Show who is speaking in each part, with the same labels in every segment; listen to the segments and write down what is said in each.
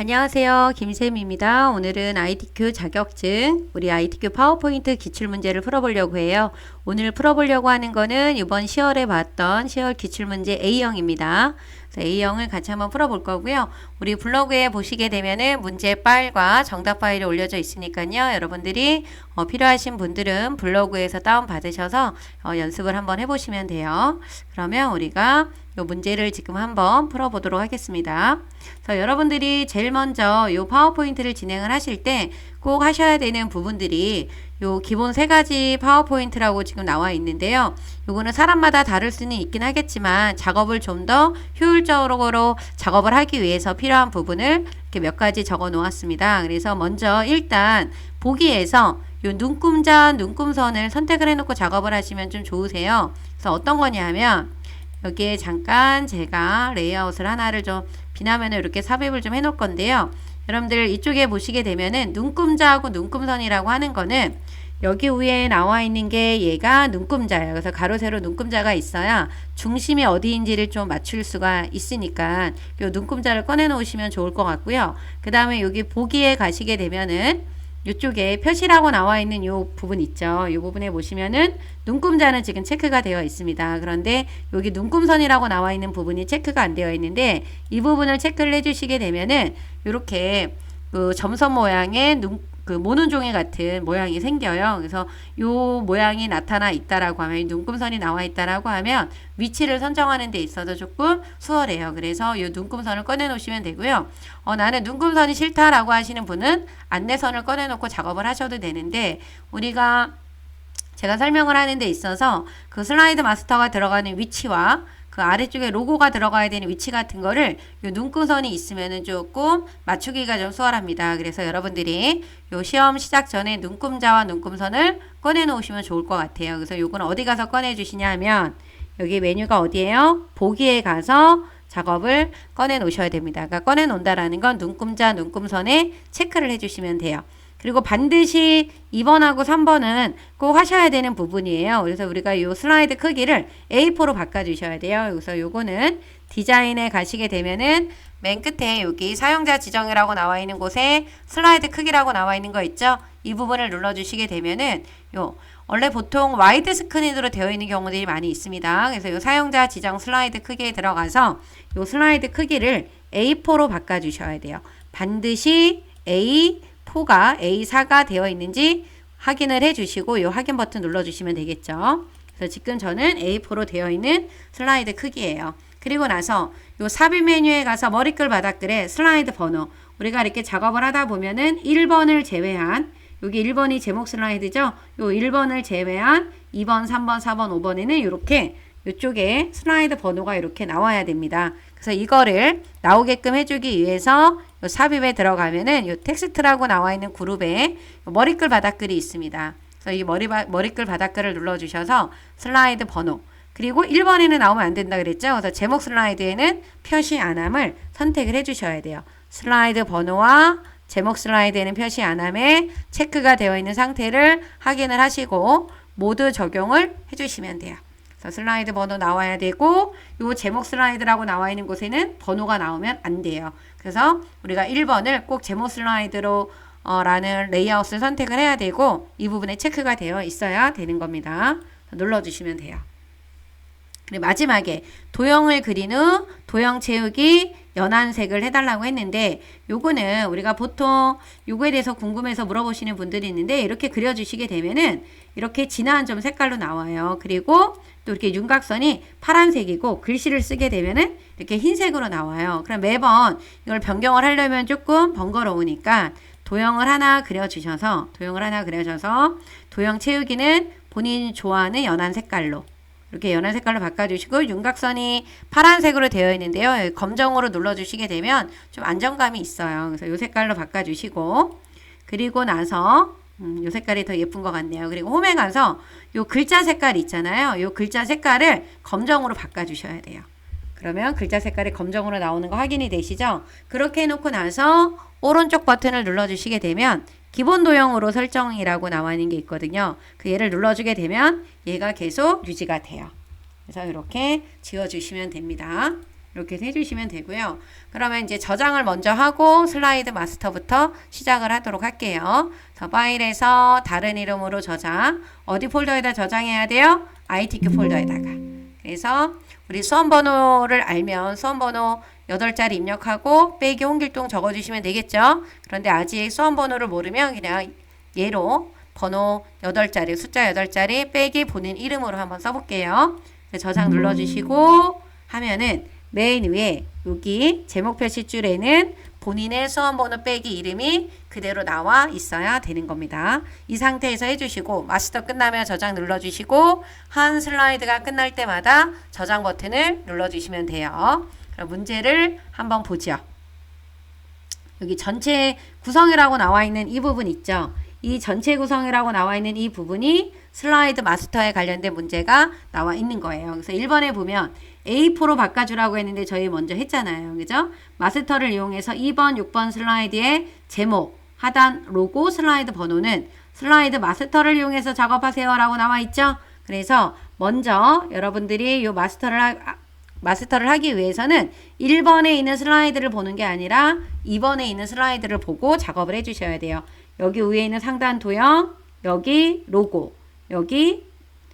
Speaker 1: 안녕하세요. 김쌤입니다. 오늘은 ITQ 자격증, 우리 ITQ 파워포인트 기출문제를 풀어보려고 해요. 오늘 풀어보려고 하는 거는 이번 10월에 봤던 10월 기출문제 A형입니다. A형을 같이 한번 풀어볼 거고요. 우리 블로그에 보시게 되면은 문제 파일과 정답 파일이 올려져 있으니까요. 여러분들이 필요하신 분들은 블로그에서 다운받으셔서 연습을 한번 해보시면 돼요. 그러면 우리가 이 문제를 지금 한번 풀어보도록 하겠습니다. 그래서 여러분들이 제일 먼저 이 파워포인트를 진행을 하실 때 꼭 하셔야 되는 부분들이 요 기본 세 가지 파워포인트라고 지금 나와 있는데요. 요거는 사람마다 다를 수는 있긴 하겠지만 작업을 좀 더 효율적으로 작업을 하기 위해서 필요한 부분을 이렇게 몇 가지 적어 놓았습니다. 그래서 먼저 일단 보기에서 요 눈금자, 눈금선을 선택을 해놓고 작업을 하시면 좀 좋으세요. 그래서 어떤 거냐 하면 여기에 잠깐 제가 레이아웃을 하나를 좀 비나면을 이렇게 삽입을 좀 해놓을 건데요. 여러분들 이쪽에 보시게 되면은 눈금자하고 눈금선이라고 하는 거는 여기 위에 나와 있는 게 얘가 눈금자예요. 그래서 가로 세로 눈금자가 있어야 중심이 어디인지를 좀 맞출 수가 있으니까 요 눈금자를 꺼내 놓으시면 좋을 것 같고요. 그 다음에 여기 보기에 가시게 되면은 이쪽에 표시라고 나와 있는 요 부분 있죠. 이 부분에 보시면은 눈금자는 지금 체크가 되어 있습니다. 그런데 여기 눈금선이라고 나와 있는 부분이 체크가 안 되어 있는데 이 부분을 체크를 해주시게 되면은 이렇게 그 점선 모양의 그 모는 종이 같은 모양이 생겨요. 그래서 요 모양이 나타나 있다라고 하면 눈금선이 나와 있다라고 하면 위치를 선정하는 데 있어서 조금 수월해요. 그래서 요 눈금선을 꺼내 놓으시면 되고요. 나는 눈금선이 싫다라고 하시는 분은 안내선을 꺼내 놓고 작업을 하셔도 되는데 제가 설명을 하는 데 있어서 그 슬라이드 마스터가 들어가는 위치와 그 아래쪽에 로고가 들어가야 되는 위치 같은 거를 요 눈금선이 있으면은 조금 맞추기가 좀 수월합니다. 그래서 여러분들이 요 시험 시작 전에 눈금자와 눈금선을 꺼내 놓으시면 좋을 것 같아요. 그래서 요건 어디 가서 꺼내 주시냐 하면 여기 메뉴가 어디예요? 보기에 가서 작업을 꺼내 놓으셔야 됩니다. 그러니까 꺼내 놓는다라는 건 눈금자, 눈금선에 체크를 해 주시면 돼요. 그리고 반드시 2번하고 3번은 꼭 하셔야 되는 부분이에요. 그래서 우리가 이 슬라이드 크기를 A4로 바꿔주셔야 돼요. 그래서 요거는 디자인에 가시게 되면은 맨 끝에 여기 사용자 지정이라고 나와 있는 곳에 슬라이드 크기라고 나와 있는 거 있죠? 이 부분을 눌러주시게 되면은 원래 보통 와이드 스크린으로 되어 있는 경우들이 많이 있습니다. 그래서 이 사용자 지정 슬라이드 크기에 들어가서 이 슬라이드 크기를 A4로 바꿔주셔야 돼요. 반드시 A4가 되어 있는지 확인을 해주시고 이 확인 버튼 눌러주시면 되겠죠. 그래서 지금 저는 A4로 되어 있는 슬라이드 크기예요. 그리고 나서 이 삽입 메뉴에 가서 머리글 바닥글에 슬라이드 번호 우리가 이렇게 작업을 하다 보면은 1번을 제외한 여기 1번이 제목 슬라이드죠. 요 1번을 제외한 2번, 3번, 4번, 5번에는 이렇게 이쪽에 슬라이드 번호가 이렇게 나와야 됩니다. 그래서 이거를 나오게끔 해주기 위해서 요 삽입에 들어가면은 요 텍스트라고 나와 있는 그룹에 머리글 바닥글이 있습니다. 그래서 이 머리글 바닥글을 눌러주셔서 슬라이드 번호 그리고 1번에는 나오면 안 된다 그랬죠. 그래서 제목 슬라이드에는 표시 안함을 선택을 해주셔야 돼요. 슬라이드 번호와 제목 슬라이드에는 표시 안함에 체크가 되어 있는 상태를 확인을 하시고 모두 적용을 해주시면 돼요. 슬라이드 번호 나와야 되고 요 제목 슬라이드라고 나와 있는 곳에는 번호가 나오면 안 돼요. 그래서 우리가 1번을 꼭 제목 슬라이드로 라는 레이아웃을 선택을 해야 되고 이 부분에 체크가 되어 있어야 되는 겁니다. 눌러주시면 돼요. 그리고 마지막에 도형을 그린 후 도형 채우기 연한색을 해달라고 했는데 요거는 우리가 보통 요거에 대해서 궁금해서 물어보시는 분들이 있는데 이렇게 그려주시게 되면은 이렇게 진한 좀 색깔로 나와요. 그리고 또 이렇게 윤곽선이 파란색이고 글씨를 쓰게 되면은 이렇게 흰색으로 나와요. 그럼 매번 이걸 변경을 하려면 조금 번거로우니까 도형을 하나 그려주셔서 도형 채우기는 본인이 좋아하는 연한 색깔로 이렇게 연한 색깔로 바꿔주시고 윤곽선이 파란색으로 되어 있는데요. 검정으로 눌러주시게 되면 좀 안정감이 있어요. 그래서 이 색깔로 바꿔주시고 그리고 나서 이 색깔이 더 예쁜 것 같네요. 그리고 홈에 가서 이 글자 색깔 있잖아요. 이 글자 색깔을 검정으로 바꿔주셔야 돼요. 그러면 글자 색깔이 검정으로 나오는 거 확인이 되시죠? 그렇게 해놓고 나서 오른쪽 버튼을 눌러주시게 되면 기본 도형으로 설정이라고 나와 있는 게 있거든요. 그 얘를 눌러주게 되면 얘가 계속 유지가 돼요. 그래서 이렇게 지워주시면 됩니다. 이렇게 해주시면 되고요. 그러면 이제 저장을 먼저 하고 슬라이드 마스터부터 시작을 하도록 할게요. 그래서 파일에서 다른 이름으로 저장. 어디 폴더에다 저장해야 돼요? ITQ 폴더에다가. 그래서 우리 수험번호를 알면 수험번호 8자리 입력하고 빼기 홍길동 적어주시면 되겠죠. 그런데 아직 수험번호를 모르면 그냥 얘로 번호 8자리, 숫자 8자리 빼기 본인 이름으로 한번 써볼게요. 저장 눌러주시고 하면은 맨 위에 여기 제목 표시줄에는 본인의 수험번호 빼기 이름이 그대로 나와 있어야 되는 겁니다. 이 상태에서 해주시고 마스터 끝나면 저장 눌러주시고 한 슬라이드가 끝날 때마다 저장 버튼을 눌러주시면 돼요. 그럼 문제를 한번 보죠. 여기 전체 구성이라고 나와 있는 이 부분 있죠. 이 전체 구성이라고 나와 있는 이 부분이 슬라이드 마스터에 관련된 문제가 나와 있는 거예요. 그래서 1번에 보면 A4로 바꿔주라고 했는데 저희 먼저 했잖아요. 그죠? 마스터를 이용해서 2번, 6번 슬라이드의 제목, 하단 로고 슬라이드 번호는 슬라이드 마스터를 이용해서 작업하세요 라고 나와 있죠. 그래서 먼저 여러분들이 이 마스터를 하기 위해서는 1번에 있는 슬라이드를 보는 게 아니라 2번에 있는 슬라이드를 보고 작업을 해주셔야 돼요. 여기 위에 있는 상단 도형, 여기 로고, 여기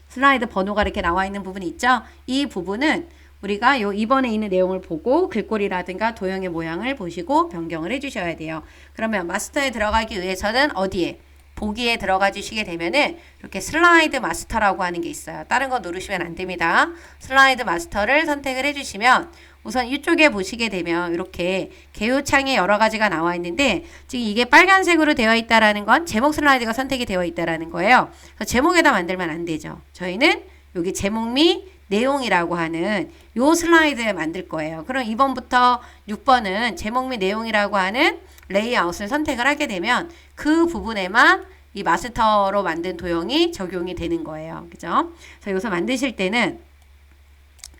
Speaker 1: 슬라이드 번호가 이렇게 나와 있는 부분이 있죠. 이 부분은 우리가 요 2번에 있는 내용을 보고 글꼴이라든가 도형의 모양을 보시고 변경을 해주셔야 돼요. 그러면 마스터에 들어가기 위해서는 어디에? 보기에 들어가 주시게 되면은 이렇게 슬라이드 마스터라고 하는 게 있어요. 다른 거 누르시면 안 됩니다. 슬라이드 마스터를 선택을 해주시면 우선 이쪽에 보시게 되면 이렇게 개요창에 여러 가지가 나와 있는데 지금 이게 빨간색으로 되어 있다라는 건 제목 슬라이드가 선택이 되어 있다라는 거예요. 그래서 제목에다 만들면 안 되죠. 저희는 여기 제목 및 내용이라고 하는 요 슬라이드에 만들 거예요. 그럼 2번부터 6번은 제목 및 내용이라고 하는 레이아웃을 선택을 하게 되면 그 부분에만 이 마스터로 만든 도형이 적용이 되는 거예요. 그죠? 그래서 여기서 만드실 때는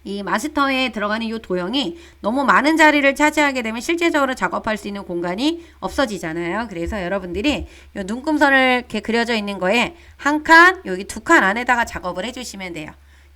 Speaker 1: 이 마스터에 들어가는 이 도형이 너무 많은 자리를 차지하게 되면 실제적으로 작업할 수 있는 공간이 없어지잖아요. 그래서 여러분들이 이 눈금선을 이렇게 그려져 있는 거에 한 칸, 여기 2칸 안에다가 작업을 해주시면 돼요.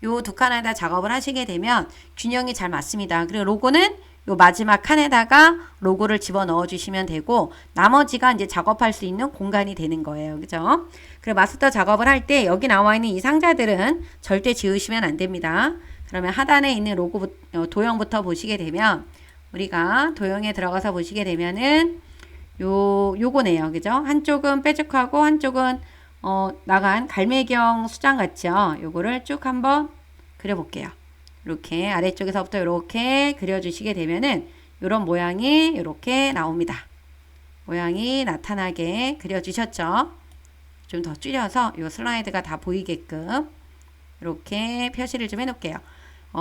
Speaker 1: 요 2칸 안에다 작업을 하시게 되면 균형이 잘 맞습니다. 그리고 로고는 요 마지막 칸에다가 로고를 집어 넣어 주시면 되고 나머지가 이제 작업할 수 있는 공간이 되는 거예요. 그죠? 그리고 마스터 작업을 할 때 여기 나와 있는 이 상자들은 절대 지우시면 안 됩니다. 그러면 하단에 있는 로고 도형부터 보시게 되면 우리가 도형에 들어가서 보시게 되면은 요거네요. 그죠? 한쪽은 뾰족하고 한쪽은 나간 갈매경 수장 같죠? 요거를 쭉 한번 그려볼게요. 이렇게 아래쪽에서부터 이렇게 그려주시게 되면은 이런 모양이 이렇게 나옵니다. 모양이 나타나게 그려주셨죠? 좀 더 줄여서 이 슬라이드가 다 보이게끔 이렇게 표시를 좀 해놓을게요.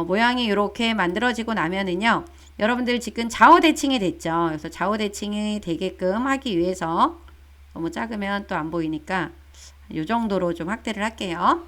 Speaker 1: 모양이 이렇게 만들어지고 나면은요, 여러분들 지금 좌우 대칭이 됐죠? 그래서 좌우 대칭이 되게끔 하기 위해서 너무 작으면 또 안 보이니까 이 정도로 좀 확대를 할게요.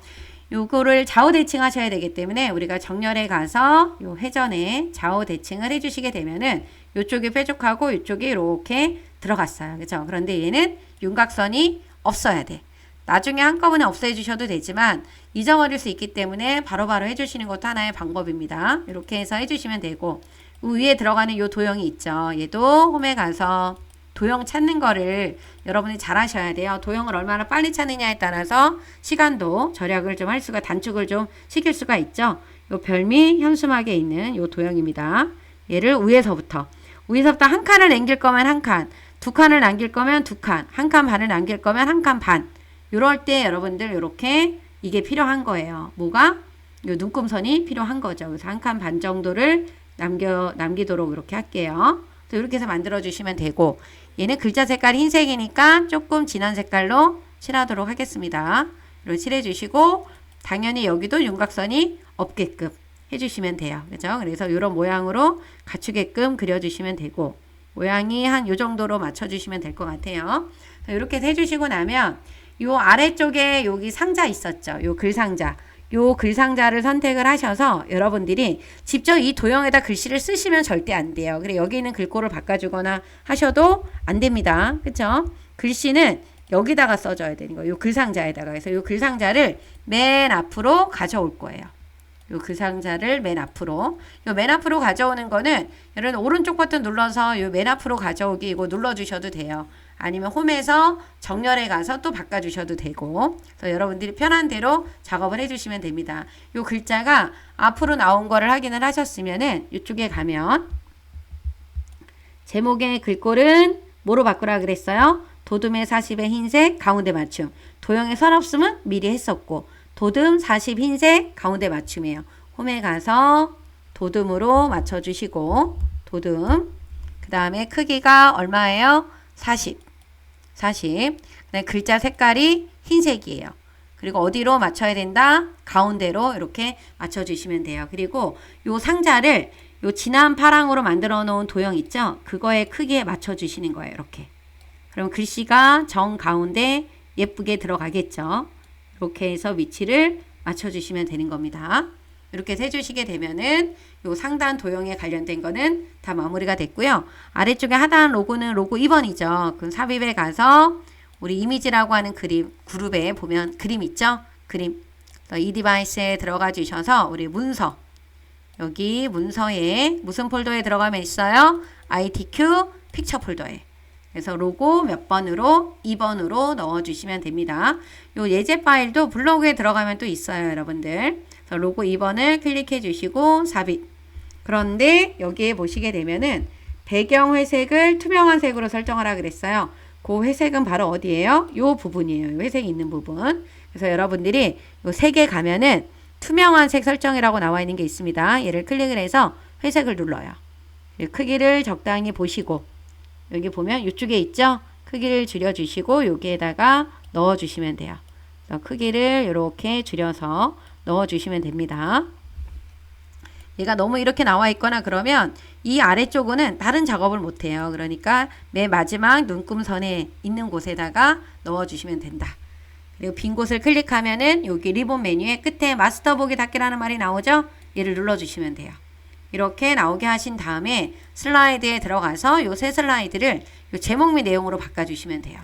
Speaker 1: 요거를 좌우 대칭 하셔야 되기 때문에 우리가 정렬에 가서 요 회전에 좌우 대칭을 해주시게 되면은 요쪽이 뾰족하고 이쪽이 이렇게 들어갔어요. 그죠? 그런데 얘는 윤곽선이 없어야 돼. 나중에 한꺼번에 없애주셔도 되지만 잊어버릴 수 있기 때문에 바로바로 해주시는 것도 하나의 방법입니다. 이렇게 해서 해주시면 되고 위에 들어가는 요 도형이 있죠. 얘도 홈에 가서 도형 찾는 거를 여러분이 잘 하셔야 돼요. 도형을 얼마나 빨리 찾느냐에 따라서 시간도 절약을 좀 할 수가, 단축을 좀 시킬 수가 있죠. 요 별미 현수막에 있는 요 도형입니다. 얘를 위에서부터 한 칸을 남길 거면 한 칸, 2칸을 남길 거면 2칸, 1칸 반을 남길 거면 1칸 반. 요럴 때 여러분들 요렇게 이게 필요한 거예요. 뭐가? 요 눈금선이 필요한 거죠. 그래서 1칸 반 정도를 남기도록 이렇게 할게요. 이렇게 해서 만들어 주시면 되고, 얘는 글자 색깔이 흰색이니까 조금 진한 색깔로 칠하도록 하겠습니다. 이렇게 칠해 주시고 당연히 여기도 윤곽선이 없게끔 해주시면 돼요. 그죠? 그래서 이런 모양으로 갖추게끔 그려주시면 되고 모양이 한 요 정도로 맞춰주시면 될 것 같아요. 이렇게 해주시고 나면 요 아래쪽에 여기 상자 있었죠. 요 글상자. 요 글상자를 선택을 하셔서 여러분들이 직접 이 도형에다 글씨를 쓰시면 절대 안 돼요. 그래 여기 있는 글꼴을 바꿔주거나 하셔도 안 됩니다. 그쵸? 글씨는 여기다가 써줘야 되는 거예요. 요 글상자에다가. 그래서 요 글상자를 맨 앞으로 가져올 거예요. 요 그 상자를 맨 앞으로. 요 맨 앞으로 가져오는 거는 여러분 오른쪽 버튼 눌러서 요 맨 앞으로 가져오기 이거 눌러주셔도 돼요. 아니면 홈에서 정렬해 가서 또 바꿔주셔도 되고. 그래서 여러분들이 편한 대로 작업을 해주시면 됩니다. 요 글자가 앞으로 나온 거를 확인을 하셨으면은 이쪽에 가면 제목의 글꼴은 뭐로 바꾸라 그랬어요? 도듬의 40의 흰색 가운데 맞춤. 도형의 선없음은 미리 했었고 도듬 40 흰색 가운데 맞춤이에요. 홈에 가서 도듬으로 맞춰주시고 도듬 그 다음에 크기가 얼마예요? 40 그다음에 글자 색깔이 흰색이에요. 그리고 어디로 맞춰야 된다? 가운데로 이렇게 맞춰주시면 돼요. 그리고 요 상자를 요 진한 파랑으로 만들어 놓은 도형 있죠? 그거의 크기에 맞춰주시는 거예요. 이렇게. 그럼 글씨가 정 가운데 예쁘게 들어가겠죠? 이렇게 해서 위치를 맞춰주시면 되는 겁니다. 이렇게 해주시게 되면은 요 상단 도형에 관련된 거는 다 마무리가 됐고요. 아래쪽에 하단 로고는 로고 2번이죠. 그럼 삽입에 가서 우리 이미지라고 하는 그룹에 보면 그림 있죠? 그림. 이 디바이스에 들어가 주셔서 우리 문서. 여기 문서에 무슨 폴더에 들어가면 있어요? ITQ 픽처 폴더에. 그래서 로고 몇 번으로 2번으로 넣어주시면 됩니다. 요 예제 파일도 블로그에 들어가면 또 있어요, 여러분들. 그래서 로고 2번을 클릭해 주시고 삽입. 그런데 여기에 보시게 되면은 배경 회색을 투명한 색으로 설정하라 그랬어요. 그 회색은 바로 어디예요? 요 부분이에요. 요 회색이 있는 부분. 그래서 여러분들이 요 색에 가면은 투명한 색 설정이라고 나와 있는 게 있습니다. 얘를 클릭을 해서 회색을 눌러요. 크기를 적당히 보시고 여기 보면 이쪽에 있죠? 크기를 줄여주시고 여기에다가 넣어주시면 돼요. 그래서 크기를 이렇게 줄여서 넣어주시면 됩니다. 얘가 너무 이렇게 나와 있거나 그러면 이 아래쪽은 다른 작업을 못해요. 그러니까 맨 마지막 눈금선에 있는 곳에다가 넣어주시면 된다. 그리고 빈 곳을 클릭하면은 여기 리본 메뉴에 끝에 마스터 보기 닫기라는 말이 나오죠? 얘를 눌러주시면 돼요. 이렇게 나오게 하신 다음에 슬라이드에 들어가서 요 세 슬라이드를 요 제목 및 내용으로 바꿔주시면 돼요.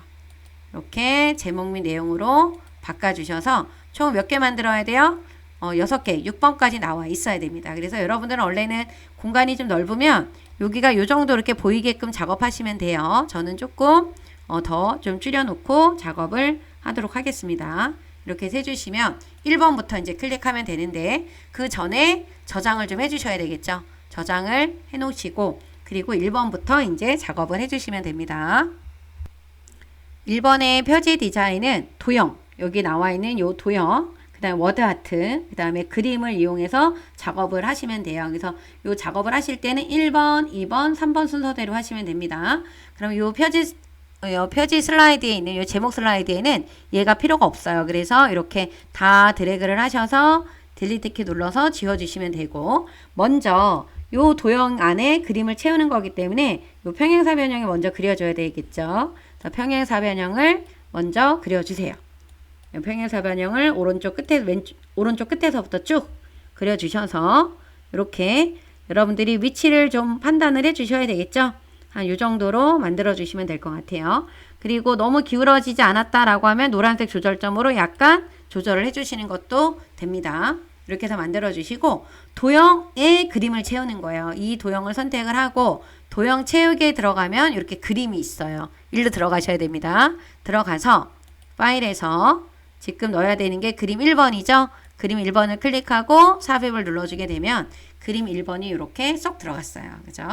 Speaker 1: 이렇게 제목 및 내용으로 바꿔주셔서 총 몇 개 만들어야 돼요? 6개, 6번까지 나와 있어야 됩니다. 그래서 여러분들은 원래는 공간이 좀 넓으면 여기가 요 정도 이렇게 보이게끔 작업하시면 돼요. 저는 조금 더 좀 줄여놓고 작업을 하도록 하겠습니다. 이렇게 해주시면 1번부터 이제 클릭하면 되는데 그 전에 저장을 좀 해주셔야 되겠죠. 저장을 해놓으시고 그리고 1번부터 이제 작업을 해주시면 됩니다. 1번의 표지 디자인은 도형, 여기 나와 있는 요 도형, 그 다음에 워드 아트, 그 다음에 그림을 이용해서 작업을 하시면 돼요. 그래서 요 작업을 하실 때는 1번, 2번, 3번 순서대로 하시면 됩니다. 그럼 요 표지 슬라이드에 있는 요 제목 슬라이드에는 얘가 필요가 없어요. 그래서 이렇게 다 드래그를 하셔서 딜리트 키 눌러서 지워주시면 되고 먼저 요 도형 안에 그림을 채우는 거기 때문에 요 평행사 변형을 먼저 그려줘야 되겠죠. 평행사 변형을 먼저 그려주세요. 평행사 변형을 오른쪽 끝에서부터 쭉 그려주셔서 이렇게 여러분들이 위치를 좀 판단을 해주셔야 되겠죠. 한 요 정도로 만들어 주시면 될 것 같아요. 그리고 너무 기울어지지 않았다라고 하면 노란색 조절점으로 약간 조절을 해주시는 것도 됩니다. 이렇게 해서 만들어 주시고 도형에 그림을 채우는 거예요. 이 도형을 선택을 하고 도형 채우기에 들어가면 이렇게 그림이 있어요. 일로 들어가셔야 됩니다. 들어가서 파일에서 지금 넣어야 되는 게 그림 1번이죠. 그림 1번을 클릭하고 삽입을 눌러주게 되면 그림 1번이 이렇게 쏙 들어갔어요. 그죠?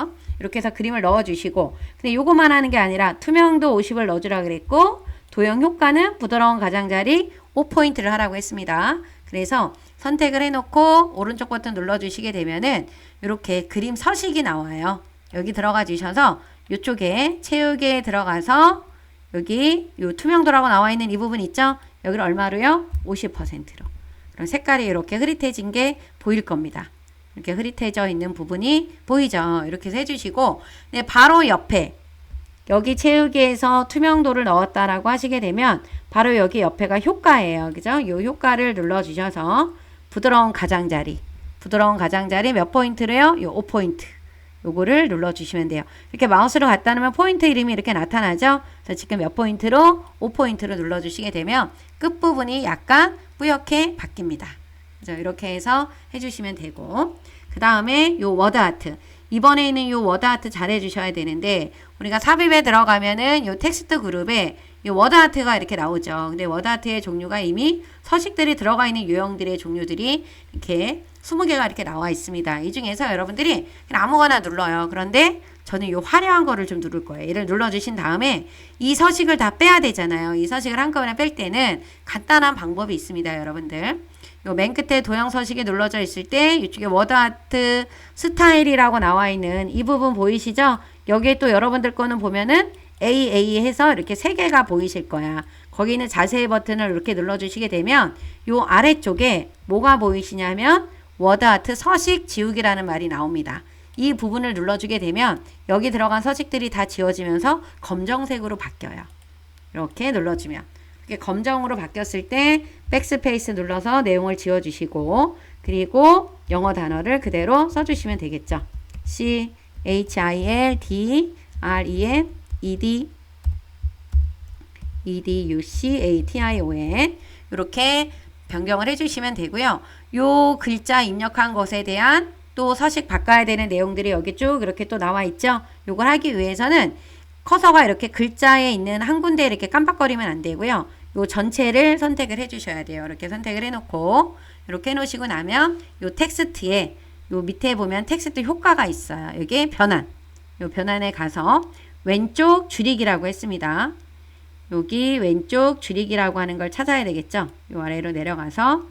Speaker 1: 이렇게 해서 그림을 넣어주시고 근데 요거만 하는 게 아니라 투명도 50을 넣어주라 그랬고 도형 효과는 부드러운 가장자리 5포인트를 하라고 했습니다. 그래서 선택을 해놓고 오른쪽 버튼 눌러주시게 되면은 이렇게 그림 서식이 나와요. 여기 들어가 주셔서 이쪽에 채우기에 들어가서 여기 요 투명도라고 나와 있는 이 부분 있죠? 여기를 얼마로요? 50%로. 그럼 색깔이 이렇게 흐릿해진 게 보일 겁니다. 이렇게 흐릿해져 있는 부분이 보이죠? 이렇게 해서 해주시고 네, 바로 옆에 여기 채우기에서 투명도를 넣었다라고 하시게 되면 바로 여기 옆에가 효과예요. 그죠? 이 효과를 눌러주셔서 부드러운 가장자리 몇 포인트래요? 요 5포인트. 요거를 눌러주시면 돼요. 이렇게 마우스로 갖다 놓으면 포인트 이름이 이렇게 나타나죠? 그래서 지금 몇 포인트로? 5포인트로 눌러주시게 되면 끝부분이 약간 뿌옇게 바뀝니다. 그죠? 이렇게 해서 해주시면 되고, 그 다음에 요 워드 아트. 이번에 있는 요 워드 아트 잘 해주셔야 되는데, 우리가 삽입에 들어가면은 요 텍스트 그룹에 요 워드 아트가 이렇게 나오죠. 근데 워드 아트의 종류가 이미 서식들이 들어가 있는 유형들의 종류들이 이렇게 20개가 이렇게 나와 있습니다. 이 중에서 여러분들이 그냥 아무거나 눌러요. 그런데 저는 요 화려한 거를 좀 누를 거예요. 얘를 눌러주신 다음에 이 서식을 다 빼야 되잖아요. 이 서식을 한꺼번에 뺄 때는 간단한 방법이 있습니다, 여러분들. 요 맨 끝에 도형 서식이 눌러져 있을 때 이쪽에 워드 아트 스타일이라고 나와 있는 이 부분 보이시죠? 여기에 또 여러분들 거는 보면은 AA 해서 이렇게 3개가 보이실 거야. 거기 있는 자세히 버튼을 이렇게 눌러주시게 되면 요 아래쪽에 뭐가 보이시냐면 워드 아트 서식 지우기라는 말이 나옵니다. 이 부분을 눌러주게 되면 여기 들어간 서식들이 다 지워지면서 검정색으로 바뀌어요. 이렇게 눌러주면. 이렇게 검정으로 바뀌었을 때 백스페이스 눌러서 내용을 지워주시고, 그리고 영어 단어를 그대로 써주시면 되겠죠. C, H, I, L, D, R, E, N, E, D, E, D, U, C, A, T, I, O, N 이렇게 변경을 해주시면 되고요. 요 글자 입력한 것에 대한 또 서식 바꿔야 되는 내용들이 여기 쭉 이렇게 또 나와 있죠. 요걸 하기 위해서는 커서가 이렇게 글자에 있는 한 군데 이렇게 깜빡거리면 안 되고요. 요 전체를 선택을 해 주셔야 돼요. 이렇게 선택을 해 놓고 이렇게 해 놓으시고 나면 요 텍스트에 요 밑에 보면 텍스트 효과가 있어요. 여기 변환. 요 변환에 가서 왼쪽 줄이기라고 했습니다. 여기 왼쪽 줄이기라고 하는 걸 찾아야 되겠죠. 요 아래로 내려가서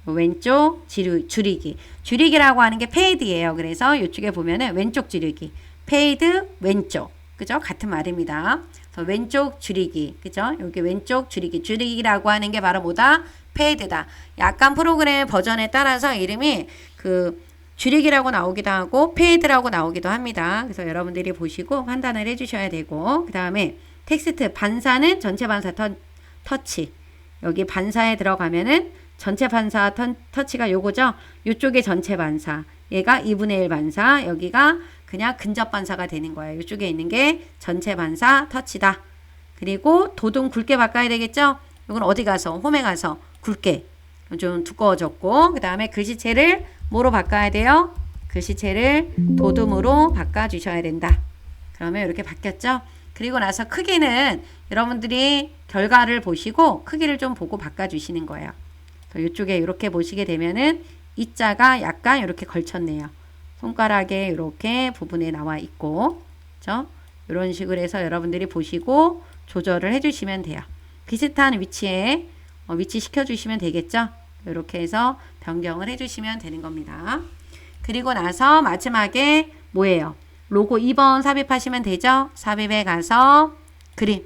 Speaker 1: 왼쪽 줄이기. 줄이기라고 하는 게 페이드예요. 그래서 이쪽에 보면은 왼쪽 줄이기. 페이드 왼쪽. 그죠? 같은 말입니다. 그래서 왼쪽 줄이기. 그죠? 여기 왼쪽 줄이기. 줄이기라고 하는 게 바로 뭐다? 페이드다. 약간 프로그램 버전에 따라서 이름이 그 줄이기라고 나오기도 하고 페이드라고 나오기도 합니다. 그래서 여러분들이 보시고 판단을 해주셔야 되고, 그 다음에 텍스트 반사는 전체 반사 터치. 여기 반사에 들어가면은 전체 반사 터치가 요거죠. 요쪽에 전체 반사. 얘가 2분의 1 반사. 여기가 그냥 근접 반사가 되는 거예요. 요쪽에 있는 게 전체 반사 터치다. 그리고 도둠 굵게 바꿔야 되겠죠. 이건 어디 가서 홈에 가서 굵게 좀 두꺼워졌고, 그 다음에 글씨체를 뭐로 바꿔야 돼요? 글씨체를 도둠으로 바꿔주셔야 된다. 그러면 이렇게 바뀌었죠. 그리고 나서 크기는 여러분들이 결과를 보시고 크기를 좀 보고 바꿔주시는 거예요. 이쪽에 이렇게 보시게 되면은 이 자가 약간 이렇게 걸쳤네요. 손가락에 이렇게 부분에 나와 있고, 그렇죠? 이런 식으로 해서 여러분들이 보시고 조절을 해주시면 돼요. 비슷한 위치에 위치시켜 주시면 되겠죠? 이렇게 해서 변경을 해주시면 되는 겁니다. 그리고 나서 마지막에 뭐예요? 로고 2번 삽입하시면 되죠? 삽입에 가서 그림.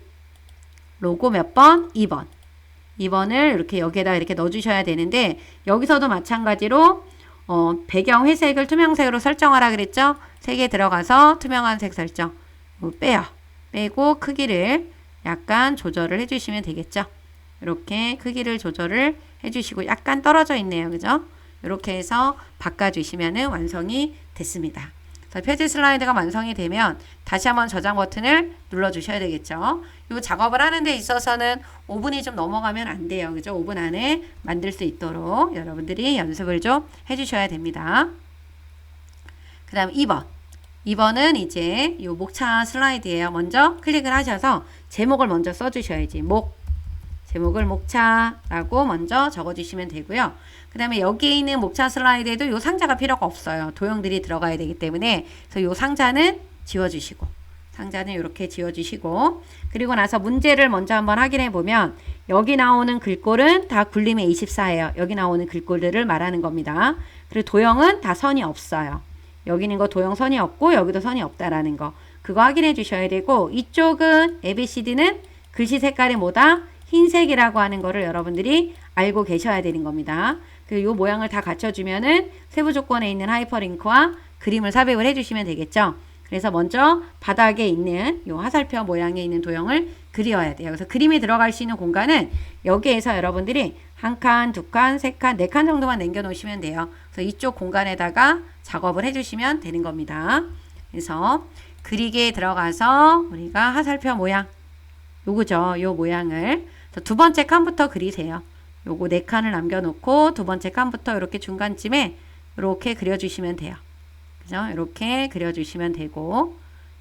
Speaker 1: 로고 몇 번? 2번. 2번을 이렇게 여기에다 이렇게 넣어주셔야 되는데, 여기서도 마찬가지로 배경 회색을 투명색으로 설정하라 그랬죠? 색에 들어가서 투명한 색 설정. 빼요. 빼고 크기를 약간 조절을 해주시면 되겠죠? 이렇게 크기를 조절을 해주시고, 약간 떨어져 있네요. 그죠? 이렇게 해서 바꿔주시면 완성이 됐습니다. 표지 슬라이드가 완성이 되면 다시 한번 저장 버튼을 눌러주셔야 되겠죠. 이 작업을 하는 데 있어서는 5분이 좀 넘어가면 안 돼요. 그죠? 5분 안에 만들 수 있도록 여러분들이 연습을 좀 해주셔야 됩니다. 그 다음 2번. 2번은 이제 이 목차 슬라이드예요. 먼저 클릭을 하셔서 제목을 먼저 써주셔야지. 제목을 목차라고 먼저 적어주시면 되고요. 그 다음에 여기에 있는 목차 슬라이드에도 이 상자가 필요가 없어요. 도형들이 들어가야 되기 때문에. 그래서 이 상자는 지워주시고, 상자는 이렇게 지워주시고, 그리고 나서 문제를 먼저 한번 확인해 보면 여기 나오는 글꼴은 다 굴림의 24예요. 여기 나오는 글꼴들을 말하는 겁니다. 그리고 도형은 다 선이 없어요. 여기 있는 거 도형 선이 없고 여기도 선이 없다라는 거. 그거 확인해 주셔야 되고, 이쪽은 ABCD는 글씨 색깔이 뭐다? 흰색이라고 하는 거를 여러분들이 알고 계셔야 되는 겁니다. 그리고 이 모양을 다 갖춰주면은 세부 조건에 있는 하이퍼링크와 그림을 삽입을 해주시면 되겠죠. 그래서 먼저 바닥에 있는 이 화살표 모양에 있는 도형을 그려야 돼요. 그래서 그림이 들어갈 수 있는 공간은 여기에서 여러분들이 한 칸, 두 칸, 세 칸, 네 칸 정도만 남겨 놓으시면 돼요. 그래서 이쪽 공간에다가 작업을 해주시면 되는 겁니다. 그래서 그리기에 들어가서 우리가 화살표 모양, 요거죠. 요 모양을 두 번째 칸부터 그리세요. 요거 4칸을 남겨놓고 두 번째 칸부터 이렇게 중간쯤에 이렇게 그려주시면 돼요. 그죠? 이렇게 그려주시면 되고,